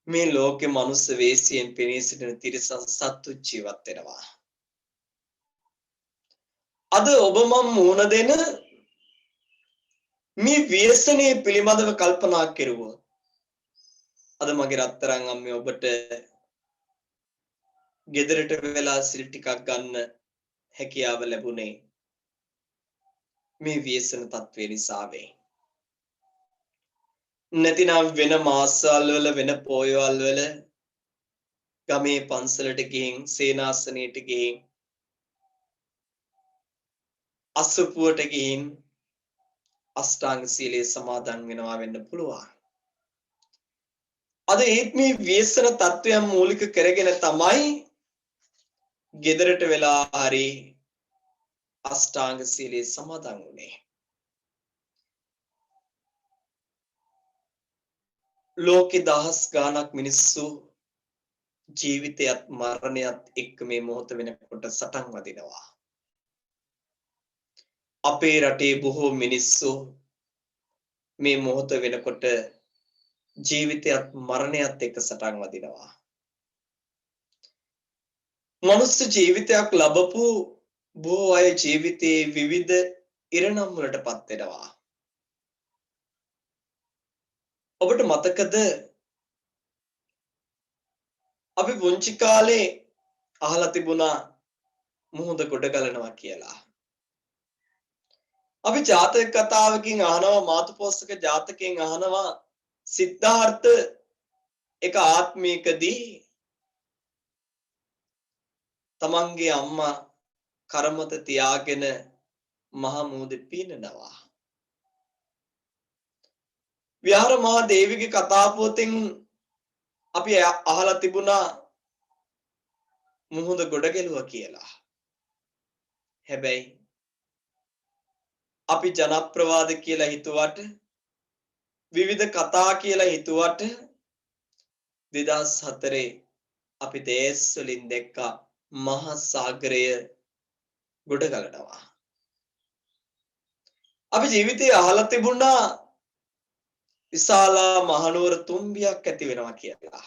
මේ ලෝකේ මනුස්ස වේසියෙන් පෙනී සිටින තිරිසන් සත්තු ජීවත් වෙනවා. අද ඔබ මම මුණ දෙන මේ ව්‍යසනයේ පිළිබඳව කල්පනා කෙරුවොත් අද මගේ රත්තරන් අම්මේ ඔබට ගෙදරට වෙලා සිල් ටිකක් ගන්න හැකියාව ලැබුණේ මේ ව්‍යසන තත්ත්වේ නිසා වේ. නැතිනම් වෙන මාසවල වල වෙන පොයවල් වල ගමේ පන්සලට ගිහින් සේනාසනයට ගිහින් අසුපුවට ගිහින් අෂ්ටාංග සීලයේ සමාදන් වෙනවා වෙන්න පුළුවන්. අද ඒත් මේ ව්‍යසන තත්වයන් මූලික කරගෙන තමයි ගෙදරට වෙලා හරි අෂ්ටාංග සීලයේ සමාදන් වුනේ. ලෝකේ දහස් ගාණක් මිනිස්සු ජීවිතයත් මරණයත් එක්ක මේ මොහොත වෙනකොට සටන් වදිනවා. අපේ රටේ බොහෝ මිනිස්සු මේ මොහොත වෙනකොට ජීවිතයත් මරණයත් එක්ක සටන් වදිනවා. මනුස්ස ජීවිතයක් ලැබපු බොහෝ අය ජීවිතේ විවිධ ඉරණම් වලටපත් වෙනවා. ඔබට මතකද අපි පුංචි කාලේ අහලා තිබුණා මුහුද ගොඩ ගලනවා කියලා. අපි ජාතක කතාවකින් අහනවා මාතුපෝස්සක ජාතකයෙන් අහනවා සිද්ධාර්ථ එක ආත්මයකදී තමන්ගේ අම්මා කරමත තියාගෙන මහා මූදේ පීනනවා. විහාර මහා දේවිගේ කතා පුවතෙන් අපි අහලා තිබුණා මුහුද ගොඩ ගැලුවා කියලා. හැබැයි අපි ජනප්‍රවාද කියලා හිතුවට විවිධ කතා කියලා හිතුවට 2004 අපි දේශ වලින් දැක්ක මහා සාගරය ගොඩ ගලනවා. අපි ජීවිතේ අහලා තිබුණා විශාල මහනුවර තුම්බියක් ඇති වෙනවා කියලා.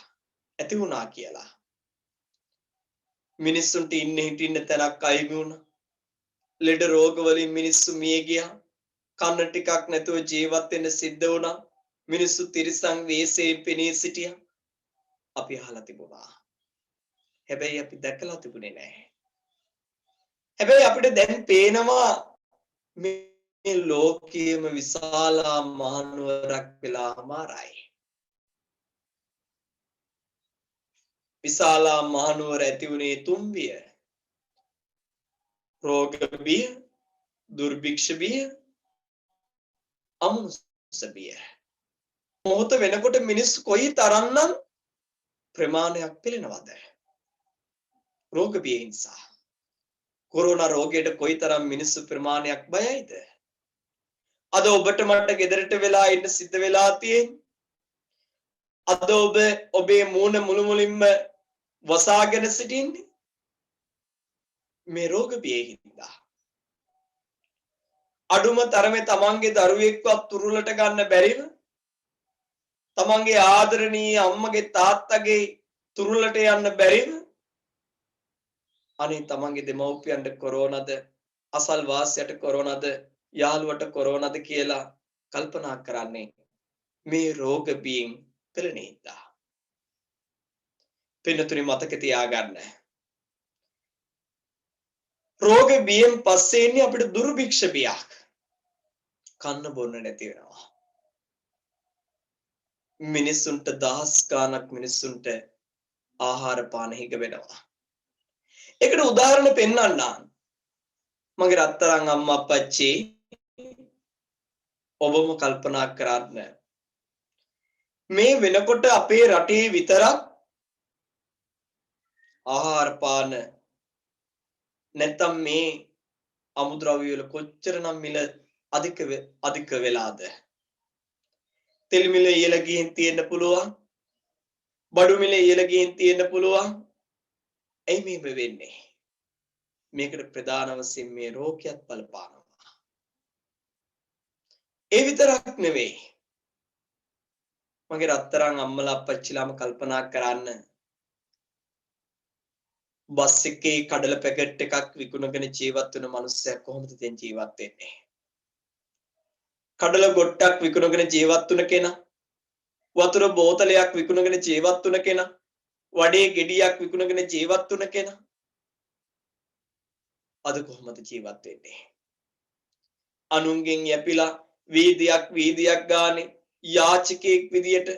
ඇති වුණා කියලා. මිනිස්සුන්ට ඉන්න හිටින්න තැනක් අයිමි වුණා. ලෙඩ රෝග වලින් මිනිස්සු මිය ගියා. කන්න ටිකක් නැතුව ජීවත් වෙන්න සිද්ධ වුණා. මිනිස්සු තිරිසන් වේසයෙන් පෙනී සිටියා. අපි අහලා තිබුණා. හැබැයි අපි දැකලා තිබුණේ නැහැ. හැබැයි අපිට දැන් පේනවා මේ ලෝකයේම විශාල මහනුවරක් වෙලා අමාරයි. විශාල මහනුවර ඇති වුණේ තුම්බිය. රෝග බිය, දුර්භික්ෂ බිය, අමනුෂ්‍ය බිය. මොහොත වෙනකොට මිනිස්සු කොයි තරම්නම් ප්‍රමාණයක් පිළිනවද? රෝග බිය නිසා. කොරෝනා රෝගයට කොයිතරම් මිනිස්සු ප්‍රමාණයක් බයයිද? අද ඔබට මට ගෙදරට වෙලා ඉන්න සිද්ධ වෙලා තියෙන්නේ. අද ඔබේ මූණ මුළු මුලින්ම වසාගෙන සිටින්නේ මේ රෝග බියෙහිද? අඩුම තරමේ තමන්ගේ දරුවෙක්වත් තුරුලට ගන්න බැරිව තමන්ගේ ආදරණීය අම්මගේ තාත්තගේ තුරුලට යන්න බැරිව අනේ තමන්ගේ දෙමව්පියන්ට කොරෝනාද අසල්වාසයට කොරෝනාද යාළුවට කොරෝනාද කියලා කල්පනා කරන්නේ මේ රෝග බියෙන් පෙළෙනේද? පින්නතුනි මතක තියාගන්න. රෝග බියෙන් පස්සේ ඉන්නේ අපිට දුර්භික්ෂ බියක්. කන්න බොන්න නැති වෙනවා. මිනිසුන්ට දහස් ගාණක් මිනිසුන්ට ආහාර පාන හිග වෙනවා. ඒකට උදාහරණ පෙන්නන්න. මගේ රත්තරන් අම්මා අප්පච්චි ඔබම කල්පනා කරන්න. මේ වෙනකොට අපේ රටේ විතරක් ආහාර පාන නැත්තම් මේ අමුද්‍රව්‍ය වල කොච්චරනම් මිල අධික වෙලාද? තෙල් මිල ඉහළ ගිහින් තියෙන්න පුළුවන්. බඩු මිල ඉහළ ගිහින් තියෙන්න පුළුවන්. ඇයි මේක වෙන්නේ? මේකට ප්‍රධාන වශයෙන් මේ රෝගයත් බලපානවා. ඒ විතරක් නෙවෙයි. මගේ රත්තරන් අම්මලා අප්පච්චිලාම කල්පනා කරන්න. බස් එකේ කඩල පැකට් එකක් විකුණගෙන ජීවත් වෙන මිනිස්සයා කොහොමද දැන් ජීවත් වෙන්නේ? කඩල ගොට්ටක් විකුණගෙන ජීවත් වුණ කෙනා, වතුර බෝතලයක් විකුණගෙන ජීවත් වුණ කෙනා, වඩේ ගෙඩියක් විකුණගෙන ජීවත් වුණ කෙනා අද කොහොමද ජීවත් වෙන්නේ? අනුන්ගෙන් යැපිලා වීදියක් ගානේ යාචකයෙක් විදියට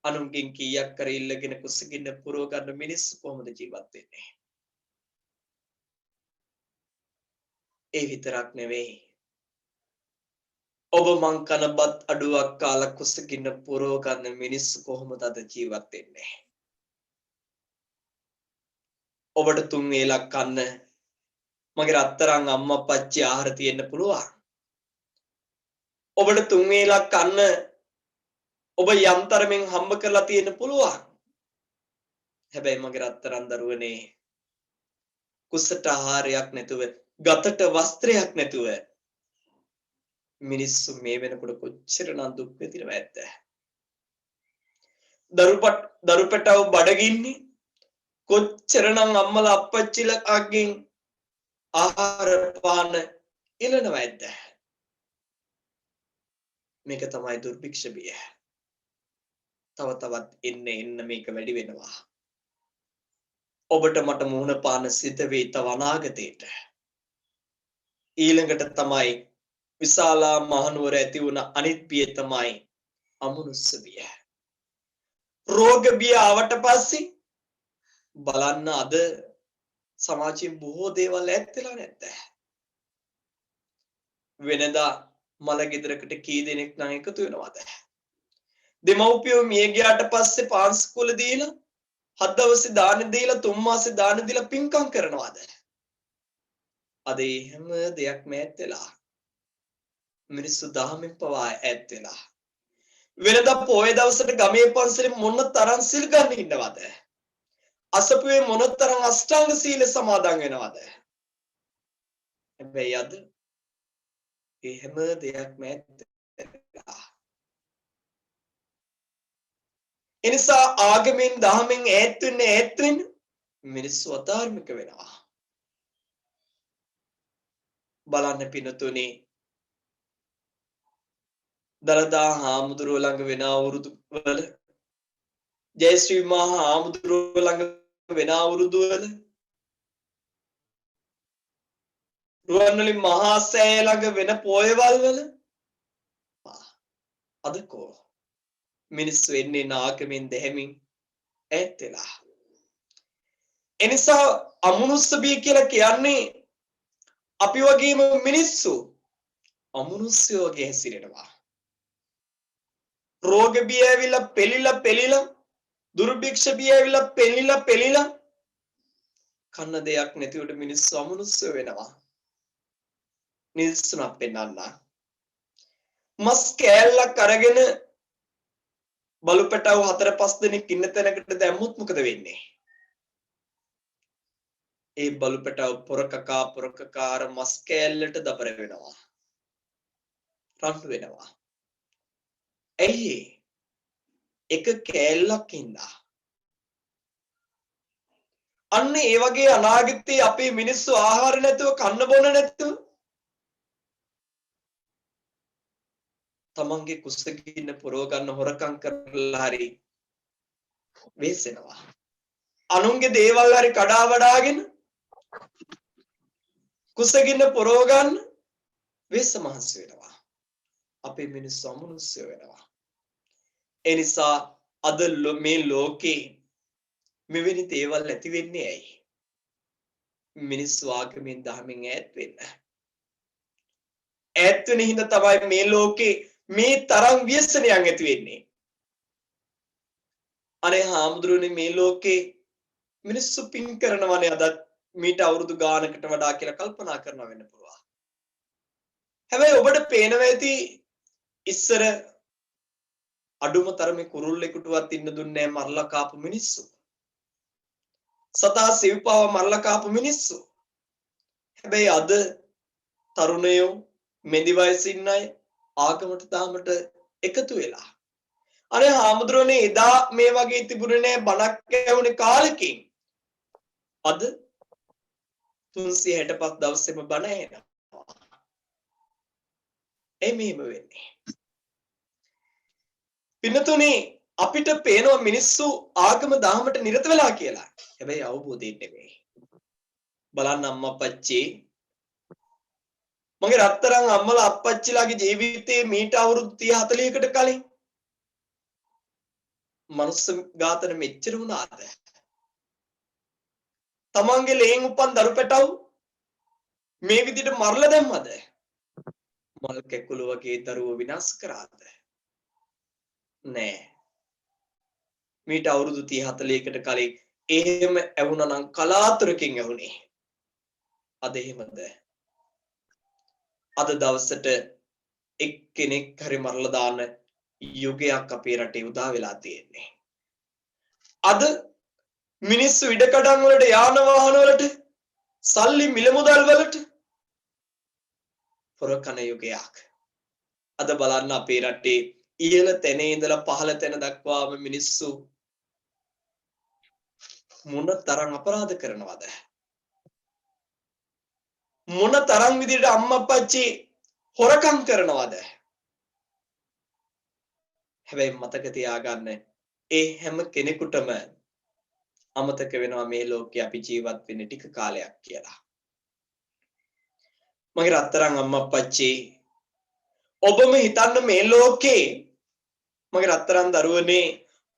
අනුන්ගෙන් කීයක් කර ඉල්ලගෙන කුසගින්න පුරව ගන්න මිනිස්සු කොහොමද ජීවත් වෙන්නේ? ඒ විතරක් නෙවෙයි. ඔබ මං කන බත් අඩුවක් කාලා කුසගින්න පුරව ගන්න මිනිස්සු කොහොමද අද ජීවත් වෙන්නේ? ඔබට 3 වේලක් කන්න මගේ රත්තරන් අම්මා අප්පච්චි ආහාර තියෙන්න පුළුවන්. ඔබට 3 වේලක් කන්න ඔබ යම්තරමින් හම්බ කරලා තියෙන්න පුළුවන්. හැබැයි මගේ රත්තරන් දරුවනේ කුසට ආහාරයක් නැතුව, ගතට වස්ත්‍රයක් නැතුව මිනිස්සු මේ වෙනකොට කොච්චරනම් දුක් විඳිනවද? දරුපටව බඩගින්නේ කොච්චරනම් අම්මලා අප්පච්චිලාගෙන් ආහාර පාන ඉලනවද? මේක තමයි දුර්භික්ෂ බිය. තව තවත් එන්න මේක වැඩි වෙනවා. ඔබට මට මුහුණ පාන සිද්ධ වෙයි තව අනාගතේට. ඊළඟට තමයි විශාල මහනුවර ඇති වුණ අනිත් බිය තමයි අමනුෂ්‍ය බිය. රෝග බිය ආවට පස්සේ බලන්න අද සමාජයෙන් බොහෝ දේවල් ඈත් වෙලා නැද්ද? වෙනදා මල ගෙදරකට කී දෙනෙක් නම් එකතු වෙනවද? දෙමව්පියෝ මිය ගියාට පස්සේ පාන්සුකුල දීලා හත් දවසේ දාන දීලා තුන් මාසේ දාන දීලා පින්කම් කරනවද? අද ඒ හැම දෙයක්ම ඈත් වෙලා මිනිස්සු දහමෙන් පවා ඈත් වෙලා වෙනදා පොය දවසට ගමේ පන්සලේ මොන තරම් සිල් ගන්න ඉන්නවද? අසපුවේ මොන තරම් අෂ්ටාංග සීල සමාදන් වෙනවද? හැබැයි අද ඒ හැම දෙයක්ම ඈත් වෙලා. එනිසා ආගමෙන් දහමෙන් ඈත් වෙන්න මිනිස්සු අධාර්මික වෙනවා. බලන්න පිනතුනේ දලදා හාමුදුරුව ළඟ වෙන අවුරුදු වල ජයශ්‍රී මහා හාමුදුරුව ළඟ වෙන අවුරුදු වල රුවන්වැලි මහා සෑය ළඟ වෙන පොයවල් වල අද කෝ මිනිස්සු එන්නේ නාගමින් දෙහැමින් ඈත් වෙලා. එනිසා අමනුෂ්‍ය බිය කියලා කියන්නේ අපි වගේම මිනිස්සු අමනුෂ්‍යෝ වගේ හැසිරෙනවා. රෝග බිය ඇවිල්ලා පෙලිලා දුර්භික්ෂ බිය ඇවිල්ලා පෙලිලා කන්න දෙයක් නැතිවට මිනිස්සු අමනුෂ්‍ය වෙනවා. නිල්සුනක් පෙන්නන්න. මස් කෑල්ලක් අරගෙන බලු පැටව 4-5 දෙනෙක් ඉන්න තැනකට දැම්මොත් මොකද වෙන්නේ? ඒ බලු පැටව පොරකකාර මස් කෑල්ලට දබර වෙනවා. රණ්ඩු වෙනවා. ඇයි එක කෑල්ලක් ඉඳා. අන්න ඒ වගේ අනාගතේ අපේ මිනිස්සු ආහාර නැතුව කන්න බොන නැතුව තමන්ගේ කුසගින්න පුරව ගන්න හොරකම් කරලා හරි වෙසෙනවා. අනුන්ගේ දේවල් හරි කඩා වඩාගෙන කුසගින්න පුරව ගන්න වෙස මහන්සි වෙනවා. අපේ මිනිස්සු අමනුෂ්‍ය වෙනවා. ඒ නිසා අද මේ ලෝකේ මෙවැනි දේවල් ඇති වෙන්නේ ඇයි? මිනිස්සු ආගමෙන් දහමෙන් ඈත් වෙන්න. ඈත් වෙන හින්දා තමයි මේ ලෝකේ මේ තරම් ව්‍යසනයන් ඇති වෙන්නේ. අනේ හාමුදුරනේ මේ ලෝකේ මිනිස්සු පින් කරනවනේ අද මීට අවුරුදු ගානකට වඩා කියලා කල්පනා කරනවා වෙන්න පුළුවන්. හැබැයි ඔබට පේනවා ඇති ඉස්සර අඩුම තරමේ කුරුල්ලෙකුටවත් ඉන්න දුන්නේ නැහැ මරලා කාපු මිනිස්සු. සතා සිව්පාව මරලා කාපු මිනිස්සු. හැබැයි අද තරුණයෝ මෙදි වයසින් අය ආගමට තාමට එකතු වෙලා. අනේ හාමුදුරනේ එදා මේ වගේ තිබුණේ නැහැ බණක් ඇහුනේ කාලෙකින්. අද 365 දවසෙම බණ ඇහෙනවා. එමෙහෙම වෙන්නේ. පින්නතුනේ අපිට පේනවා මිනිස්සු ආගම දහමට නිරත වෙලා කියලා. හැබැයි අවබෝධයෙන් නෙමෙයි. බලන්න අම්මා අප්පච්චි මගේ රත්තරන් අම්මලා අප්පච්චිලාගේ ජීවිතේ මීට අවුරුදු 30 40කට කලින් මනුස්ස ඝාතන මෙච්චර වුණාද? තමන්ගේ ලේන් උපන් දරු පැටව් මේ විදිහට මරලා දැම්මද? මල් කැකුළු වගේ දරුවෝ විනාශ කරාද? නෑ. මීට අවුරුදු 30 40කට කලින් එහෙම ඇහුණා නම් කලාතුරකින් ඇහුනේ. අද එහෙමද? අද දවසට එක්කෙනෙක් හරි මරලා දාන යුගයක් අපේ රටේ උදා වෙලා තියෙන්නේ. අද මිනිස්සු ඉඩකඩම් වලට යාන වාහන වලට සල්ලි මිල මුදල් වලට පොරකන යුගයක්. අද බලන්න අපේ රටේ ඉහළ තැනේ ඉඳලා පහළ තැන දක්වාම මිනිස්සු මොන තරම් අපරාධ කරනවද? මොන තරම් විදිහට අම්මා අප්පච්චි හොරකම් කරනවද? හැබැයි මතක තියාගන්න ඒ හැම කෙනෙකුටම අමතක වෙනවා මේ ලෝකේ අපි ජීවත් වෙන්නේ ටික කාලයක් කියලා. මගේ රත්තරන් අම්මා අප්පච්චි ඔබම හිතන්න මේ ලෝකේ මගේ රත්තරන් දරුවනේ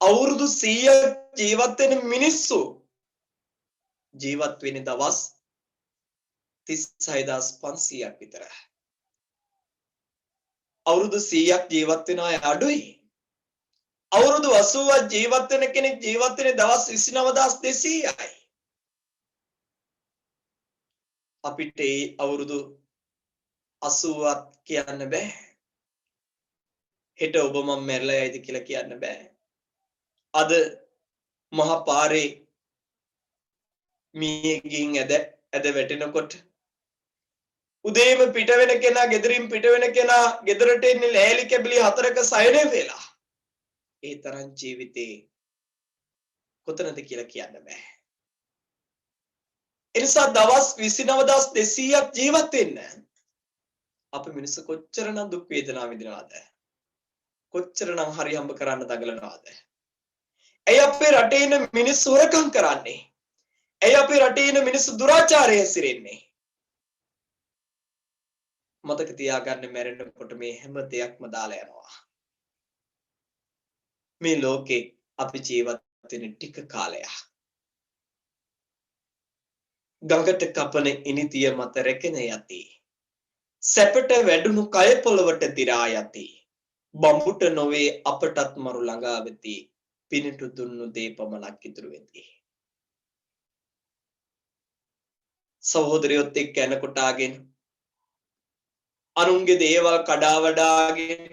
අවුරුදු 100ක් ජීවත් වෙන මිනිස්සු ජීවත් වෙන්නේ දවස් 36500ක් විතරයි. අවුරුදු 100ක් ජීවත් වෙන අය අඩුයි. අවුරුදු 80ක් ජීවත් වෙන කෙනෙක් ජීවත් වෙන්නේ දවස් 29200යි. අපිට ඒ අවුරුදු 80ක් කියන්න බෑ. හෙට ඔබ මම මැරලා යයිද කියලා කියන්න බෑ. අද මහ පාරේ මියගින් ඇද වැටෙනකොට උදේම පිට වෙන කෙනා ගෙදරින් පිට වෙන කෙනා ගෙදරට එන්නේ ලෑලි කැබලි 4ක සයනය වෙලා. ඒ තරම් ජීවිතේ කොතනද කියලා කියන්න බෑ. ඒ නිසා දවස් 29200ක් ජීවත් වෙන්න අපේ මිනිස්සු කොච්චරනම් දුක් වේදනා විඳිනවද? කොච්චරනම් හරි හම්බ කරන්න දඟලනවද? ඇයි අපේ රටේ ඉන්න මිනිස්සු හොරකම් කරන්නේ? ඇයි අපේ රටේ ඉන්න මිනිස්සු දුරාචාරය හැසිරෙන්නේ? මතක තියාගන්න මැරෙනකොට මේ හැම දෙයක්ම දාලා යනවා. මේ ලෝකේ අපි ජීවත් වෙන ටික කාලයක්. ගඟට කපන ඉනිතිය මත රැකෙන යති. සැපට වැඩුණු කය පොළවට දිරා යති. බඹුට නොවේ අපටත් මරු ළඟා වෙති. පිනට දුන්නු දේ පමණක් ඉතුරු වෙති. සහෝදරයොත් එක්ක යනකොටාගෙන අනුන්ගේ දේවල් කඩා වඩාගෙන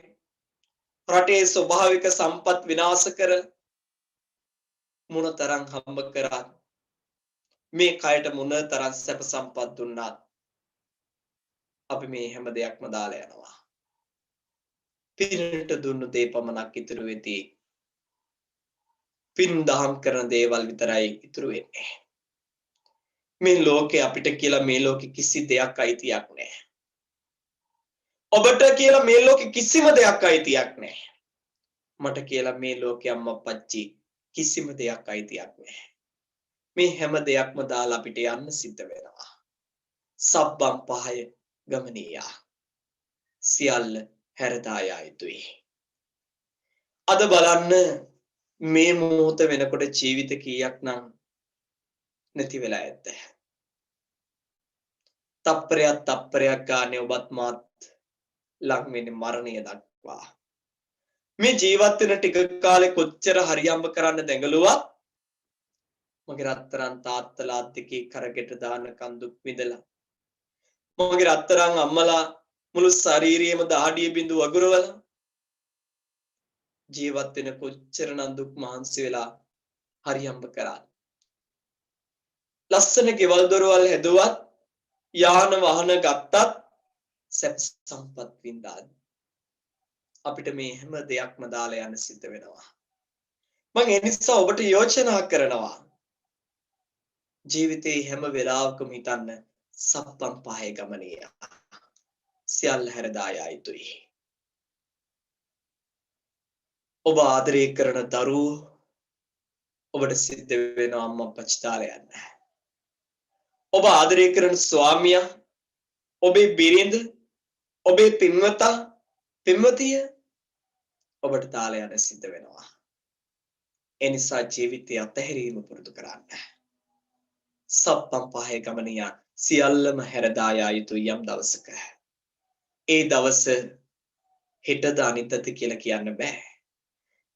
රටේ ස්වභාවික සම්පත් විනාශ කර මොනතරම් හම්බ කරත් මේ කයට මොනතරම් සැප සම්පත් දුන්නත් අපි මේ හැම දෙයක්ම දාලා යනවා. පිනට දුන්නු දේ පමණක් ඉතුරු වෙති. පින් දහම් කරන දේවල් විතරයි ඉතුරු වෙන්නේ. මේ ලෝකේ අපිට කියලා මේ ලෝකෙ කිසි දෙයක් අයිතියක් නැහැ. ඔබට කියලා මේ ලෝකෙ කිසිම දෙයක් අයිතියක් නැහැ. මට කියලා මේ ලෝකේ අම්මා අප්පච්චි කිසිම දෙයක් අයිතියක් නැහැ. මේ හැම දෙයක්ම දාලා අපිට යන්න සිද්ධ වෙනවා. සබ්බම් පහය ගමනීයා. සියල්ල හැරදා යා යුතුයි. අද බලන්න මේ මොහොත වෙනකොට ජීවිත කීයක් නම් නැති වෙලා ඇද්ද? තප්පරයක් ගානේ ඔබත් මාත් ලං වෙන්නේ මරණය දක්වා. මේ ජීවත් වෙන ටික කාලේ කොච්චර හරියම්බ කරන්න දැඟලුවත් මගේ රත්තරන් තාත්තලා අත්තිකේ කරගෙට දානකන් දුක් විඳලා මගේ රත්තරන් අම්මලා මුළු ශරීරයේම දහඩිය බිඳු වගුරවල ජීවත් වෙන කොච්චරනම් දුක් මහන්සි වෙලා හරියම්බ කරා. ලස්සන ගෙවල් දොරවල් හැදුවත් යාන වාහන ගත්තත් සැප සම්පත් වින්දාද අපිට මේ හැම දෙයක්ම දාලා යන්න සිද්ධ වෙනවා. මම ඒ නිසා ඔබට යෝජනා කරනවා ජීවිතේ හැම වෙලාවකම හිතන්න සප්පම් පහේ ගමනිය. සියල්ල හැරදා යා යුතුයි. ඔබ ආදරය කරන දරුවෝ ඔබට සිද්ධ වෙනවා අම්මා අප්පච්චි දාලා යන්න. ඔබ ආදරය කරන ස්වාමියා ඔබේ බිරිඳ ඔබේ පින්වතා පින්වතිය ඔබට දාලා යන්න සිද්ධ වෙනවා. ඒ නිසා ජීවිතය අතහැරීම පුරුදු කරන්න. සප්පම් පහේ ගමනිය සියල්ලම හැරදා යා යුතුයි යම් දවසක. ඒ දවස හෙටද අනිද්දද කියලා කියන්න බෑ.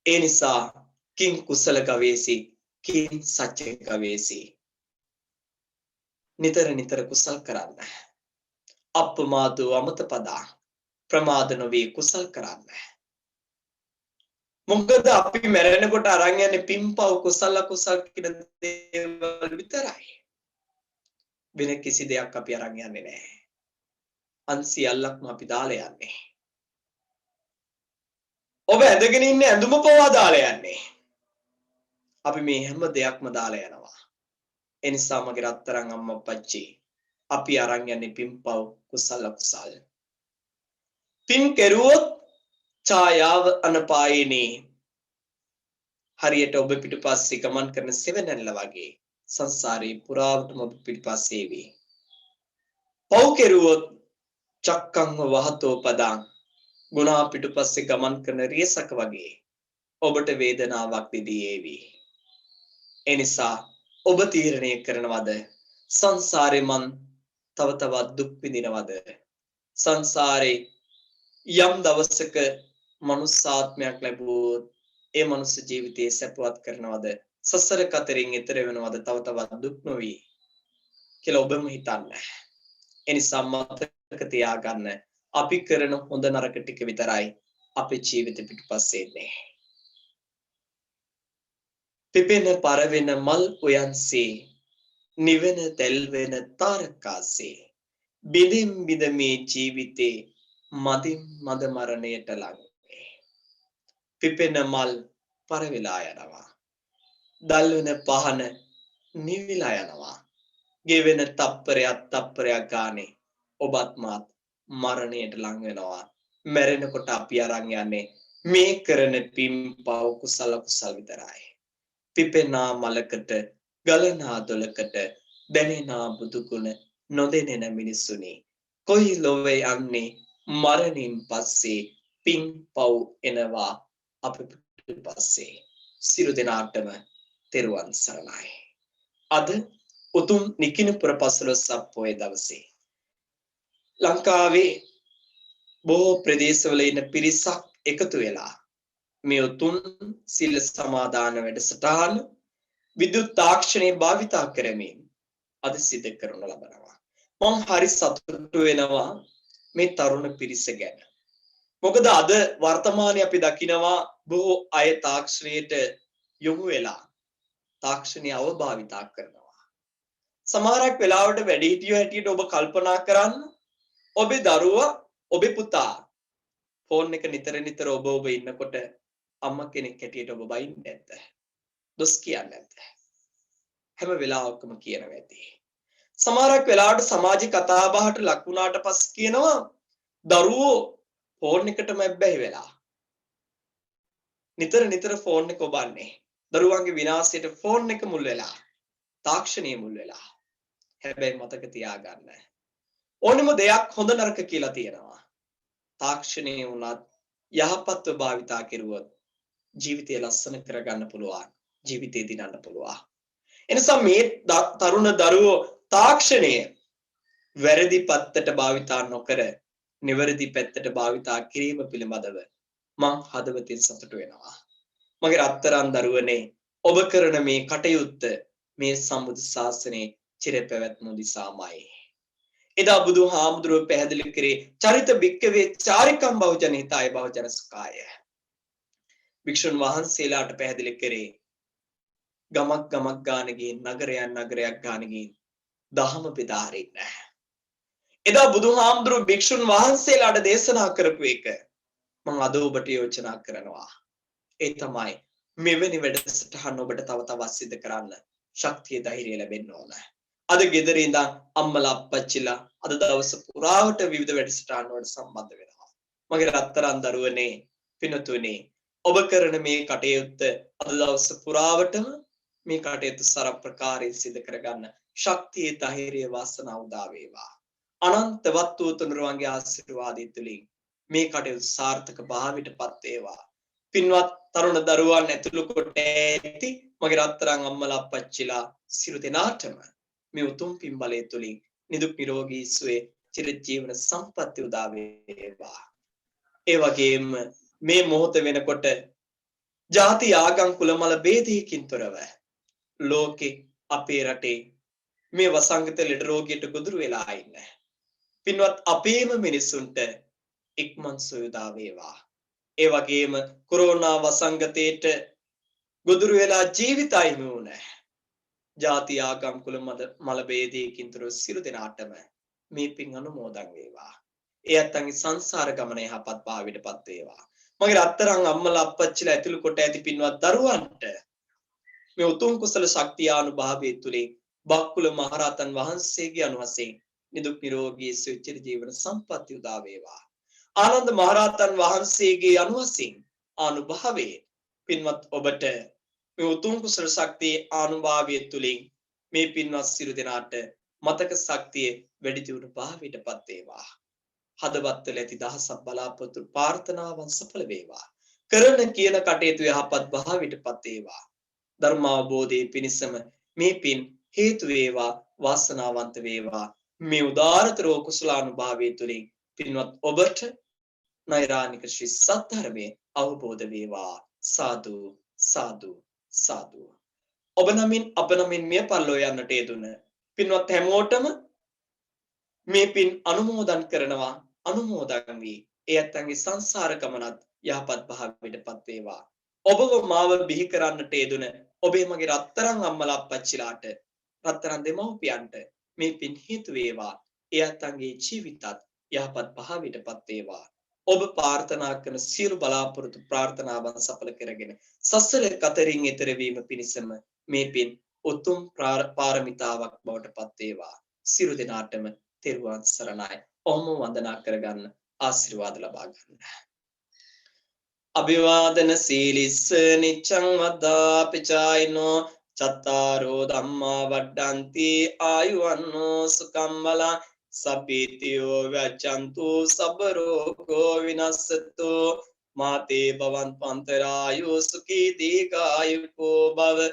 ඒ නිසා කිං කුසල ගවේසි කිං සච්ච ගවේසි. නිතර නිතර කුසල් කරන්න. අප්පමාදෝ අමතපදා ප්‍රමාද නොවේ කුසල් කරන්න. මොකද අපි මැරෙනකොට අරන් යන්නේ පින්පව් කුසල කුසල් කියන දේවල් විතරයි. වෙන කිසි දෙයක් අපි අරන් යන්නේ නැහැ. අන්සියල්ලක්ම අපි දාලා යන්නේ. ඔබ ඇඳගෙන ඉන්නේ ඇඳුම පවා දාලා යන්නේ. අපි මේ හැම දෙයක්ම දාලා යනවා. ඒ නිසා මගේ රත්තරන් අම්මා අප්පච්චි අපි අරන් යන්නේ පින්පව් කුසල කුසල්. පින් කෙරුවොත් ඡායාව අනපායිනේ. හරියට ඔබ පිටුපස්සේ ගමන් කරන සෙවණැල්ල වගේ සංසාරේ පුරාවටම ඔබ පිටුපස්සේ වේ. පව් කෙරුවොත් චක්කං වහතෝ පදං ගුණා පිටුපස්සේ ගමන් කරන රියසක වගේ ඔබට වේදනාවක් දිදී ඒවි. ඒ නිසා ඔබ තීරණය කරනවද සංසාරේ මන් තව තවත් දුක් විඳිනවද සංසාරේ යම් දවසක මනුස්සාත්මයක් ලැබුවොත් ඒ මනුස්ස ජීවිතයේ සැපවත් කරනවද සසර කතරින් එතර වෙනවද තව තවත් දුක් නොවි කියලා ඔබම හිතන්න. ඒ නිසා මතක තියාගන්න අපි කරන හොඳ නරක ටික විතරයි අපේ ජීවිත පිටුපස්සේ ඉන්නේ. පිපෙන පරවෙන මල් උයන්සේ නිවෙන තෙල් වෙන තාරකාසේ බිඳින් බිඳ මේ ජීවිතේ මදින් මද මරණයට ලඟ පිපෙන මල් පරවිලා යනවා දල් වෙන පහන නිවිලා යනවා ගෙවෙන තප්පරයක් ගානේ ඔබත් මාත් මරණයට ලං වෙනවා මැරෙනකොට අපි අරන් යන්නේ මේ කරන පින් පව කුසල විතරයි පිපෙනා මලකට ගලනා දොලකට දැනෙනා බුදු ගුණ නොදෙනෙන මිනිසුනි කොයි ලොවේ යන්නේ මරණින් පස්සේ පින් පව් එනවා අපිට පස්සේ සියලු දෙනාටම තෙරුවන් සරණයි. අද උතුම් නිකිණපුර පසළොස්වක පොය දවසේ ලංකාවේ බොහෝ ප්‍රදේශවල ඉන්න පිරිසක් එකතු වෙලා මේ උතුම් සිල් සමාදාන වැඩසටහන විදුලි තාක්ෂණය භාවිතා කරමින් අද සිදු කරනු ලබනවා. මම හරි සතුටු වෙනවා මේ තරුණ පිරිස ගැන. මොකද අද වර්තමානයේ අපි දකිනවා බොහෝ අය තාක්ෂණයට යොමු වෙලා තාක්ෂණය අවභාවිතා කරනවා. සමහරක් වෙලාවට වැඩිහිටියෝ හැටියට ඔබ කල්පනා කරන්න ඔබේ දරුවා ඔබේ පුතා ෆෝන් එක නිතර ඔබ ඉන්නකොට අම්මා කෙනෙක් හැටියට ඔබ බයින්නේ නැද්ද? දොස් කියන්නේ නැද්ද? හැම වෙලාවකම කියනවා ඇති. සමහරක් වෙලාවට සමාජ කතා බහට ලක් වුණාට පස්සේ කියනවා දරුවෝ ෆෝන් එකටම බැහැ වෙලා. නිතර ෆෝන් එක ඔබන්නේ. දරුවන්ගේ විනාශයට ෆෝන් එක මුල් වෙලා. තාක්ෂණයේ මුල් වෙලා. හැබැයි මතක තියාගන්න. ඕනෙම දෙයක් හොඳ නරක කියලා තියෙනවා. තාක්ෂණයේ උනත් යහපත්ව භාවිතා කෙරුවොත් ජීවිතය ලස්සන කරගන්න පුළුවන්. ජීවිතේ දිනන්න පුළුවන්. එනිසා මේ තරුණ දරුවෝ තාක්ෂණය වැරදි පැත්තට භාවිතා නොකර නිවැරදි පැත්තට භාවිතා කිරීම පිළිබඳව මම හදවතින් සතුටු වෙනවා. මගේ රත්තරන් දරුවනේ ඔබ කරන මේ කටයුත්ත මේ සම්බුදු ශාසනයේ චිරපැවැත්ම දිසාමයි. එදා බුදුහාමුදුරුවෝ පැහැදිලි කරේ චරිත භික්කවේ චාරිකම් බහුජන හිතාය බහුජන සුඛාය. භික්ෂුන් වහන්සේලාට පැහැදිලි කරේ ගමක් ගාන ගින් නගරයක් ගාන ගින් දහම බෙදා හරින්න. එදා බුදුහාමුදුරුවෝ භික්ෂුන් වහන්සේලාට දේශනා කරපු එක මම අද ඔබට යෝජනා කරනවා. ඒ තමයි මෙවැනි වැඩසටහන් ඔබට තව තවත් සිදු කරන්න ශක්තිය ධෛර්යය ලැබෙන්න ඕන. අද ගෙදර ඉඳන් අම්මලා අප්පච්චිලා අද දවස පුරාවට විවිධ වැඩසටහන් වලට සම්බන්ධ වෙනවා. මගේ රත්තරන් දරුවනේ පිනතුනේ ඔබ කරන මේ කටයුත්ත අද දවස පුරාවටම මේ කටයුතු සර ප්‍රකාරයෙන් සිදු කරගන්න ශක්තිය ධෛර්යය වාසනාව උදා වේවා. අනන්තවත් වූ තුනුරුවන්ගේ ආශිර්වාදය තුලින් මේ කටයුතු සාර්ථක භාවයටපත් වේවා. පින්වත් තරුණ දරුවන් ඇතුළු කොට ඇති මගේ රත්තරන් අම්මලා අප්පච්චිලා සියලු දෙනාටම මේ උතුම් පින් බලය තුලින් නිදුක් නිරෝගී සුවය චිරජීවන සම්පත්තිය උදා වේවා. ඒ වගේම මේ මොහොත වෙනකොට ಜಾති ආගම් කුලමල ભેදයකින් තොරව ලෝකේ අපේ රටේ මේ වසංගත ලෙඩ රෝගයට ගොදුරු වෙලා ඉන්න පින්වත් අපේම මිනිසුන්ට ඉක්මන් සුවය උදා වේවා. ඒ වගේම කොරෝනා වසංගතයට ගොදුරු වෙලා ජීවිතයිම වුණ ಜಾති ආගම් කුල මල ભેදයකින් තොර සියලු දෙනාටම මේ පින් අනුමෝදන් වේවා. ඒ අත්ංගේ සංසාර ගමන යහපත් භාවයටපත් වේවා. මගේ රත්තරන් අම්මලා අප්පච්චිලා ඇතුළු කොට ඇති පින්වත් දරුවන්ට මේ උතුම් කුසල ශක්තිය අනුභවයේ තුලින් බක්කුල මහරහතන් වහන්සේගේ අනුහසෙන් නිදුක් නිරෝගී සුවචිර ජීවන සම්පත්තිය උදා වේවා. ආනන්ද මහරහතන් වහන්සේගේ අනුහසින් අනුභවයේ පින්වත් ඔබට මේ උතුම් කුසල ශක්තිය අනුභවයේ තුලින් මේ පින්වත් සියලු දෙනාට මතක ශක්තිය වැඩි දියුණු භාවයටපත් වේවා. හදවත්වල ඇති දහසක් බලාපොරොත්තු ප්‍රාර්ථනාවන් සඵල වේවා. කරන කියන කටයුතු යහපත් භාවයටපත් වේවා. ධර්මාවබෝධයේ පිණසම මේ පින් හේතු වේවා වාසනාවන්ත වේවා මේ උදාාරතර කුසලානුභාවය තුළින් පින්වත් ඔබට නෛරානික ශ්‍රී සද්ධර්මයේ අවබෝධ වේවා සාදු සාදු සාදු ඔබ නමින් අප නමින් මිය පරලෝ යන්නට යෙදුන පින්වත් හැමෝටම මේ පින් අනුමෝදන් කරනවා අනුමෝදන් වී ඒ ඇත්තන්ගේ සංසාර ගමනත් යහපත් භාවයටපත් වේවා ඔබව මාව බිහි කරන්නට යෙදුන ඔබේ මගේ රත්තරන් අම්මලා අප්පච්චිලාට රත්තරන් දෙමව්පියන්ට මේ පින් හේතු වේවා ඒ ඇත්තන්ගේ ජීවිතත් යහපත් භාවයටපත් වේවා ඔබ ප්‍රාර්ථනා කරන සියලු බලාපොරොත්තු ප්‍රාර්ථනාවන් සඵල කරගෙන සසර කතරින් එතර වීම පිණිසම මේ පින් උතුම් පාරමිතාවක් බවට පත් වේවා සියලු දෙනාටම තෙරුවන් සරණයි ඔහොම වන්දනා කරගන්න ආශිර්වාද ලබා ගන්න අභිවාදන සීලිස්ස නිච්ඡං වද්දාපි චායිනෝ චත්තාරෝ ධම්මා වඩ්ඩಂತಿ ආයුවන්නෝ සුඛං බලං සප්පීතියෝ වච්ඡන්තු සබ්බ රෝගෝ විනස්සතු මාතේ භවන්තු අන්තරායෝ සුඛී දීඝායුකෝ භව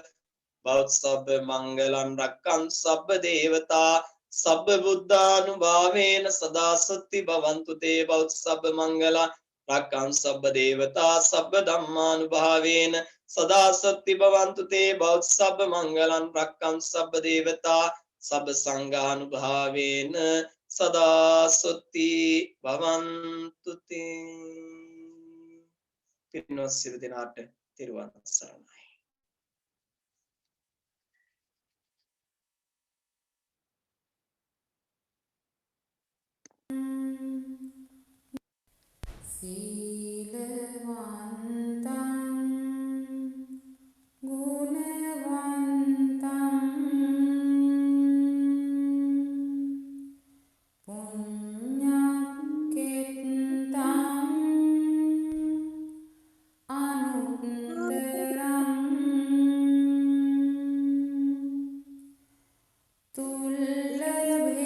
බෞද්ධ මංගලං රක්ඛන් සබ්බ දේවතා සබ්බ බුද්ධානුභාවේන සදා සත්‍ති භවන්තු තේ බෞද්ධ සබ්බ මංගලං රක්ඛන් සබ්බ දේවතා සබ්බ ධම්මානුභාවේන සදා සත්‍ති භවන්තු තේ බෞද්ධ සබ්බ මංගලං රක්ඛන් සබ්බ දේවතා සබ්බ සංඝානුභාවේන සදා සත්‍ති භවන්තු තේ පින්වත් සියලු දෙනාට තෙරුවන් සරණයි සීලවන්තං ගුණවන්තං පුඤ්ඤක්ඛෙත්තං අනුත්තරං තුල්ලභේන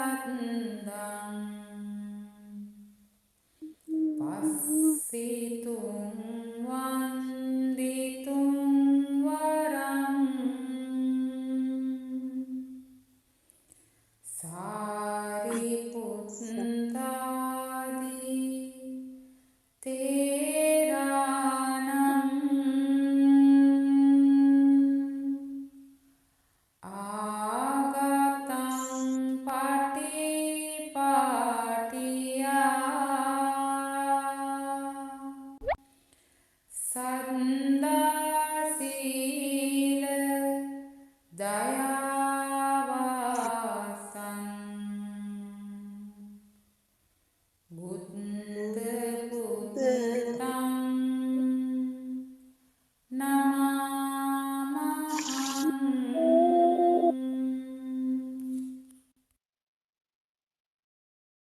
මයාලද්දං පස්සිතුං වන්දිතුං වරං සාරිපුත්තාදී තේරාණං ආගතං පටිපාටියා සන්දා සීල දයාවාසං බුද්ධ පුත්තං නමාමහං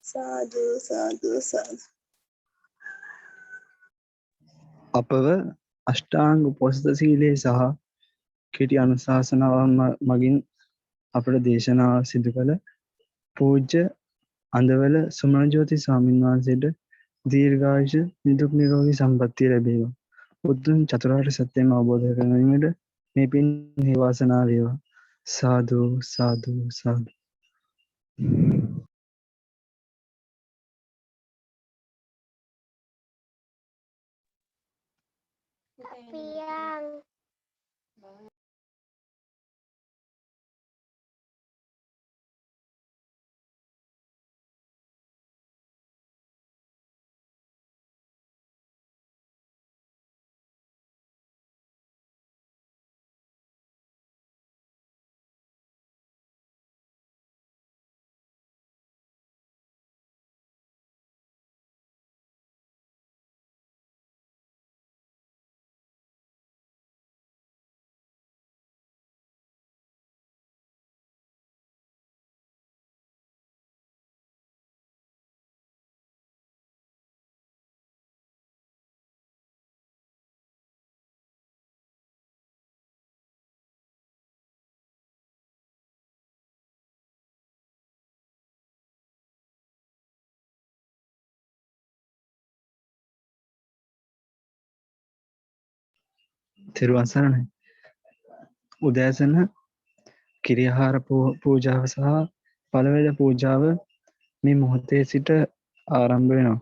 සාදු සාදු සාදු අපව අෂ්ටාංග උපෝසථ සීලයේ සහ කෙටි අනුශාසනාවන් මගින් අපට දේශනාව සිදු කළ පූජ්‍ය අන්දවල සුමනජෝති ස්වාමීන් වහන්සේට දීර්ඝායුෂ නිදුක් නිරෝගී සම්පන්නිය ලැබේවා. උතුම් චතුරාර්ය සත්‍යම අවබෝධ කරගැනීමට මේ පින් හේතු වාසනා වේවා. සාදු සාදු සාදු. Piang. තෙරුවන් සරණයි. උදෑසන කිරියාහාර පූජාව සහ පළවෙනි පූජාව මේ මොහොතේ සිට ආරම්භ වෙනවා.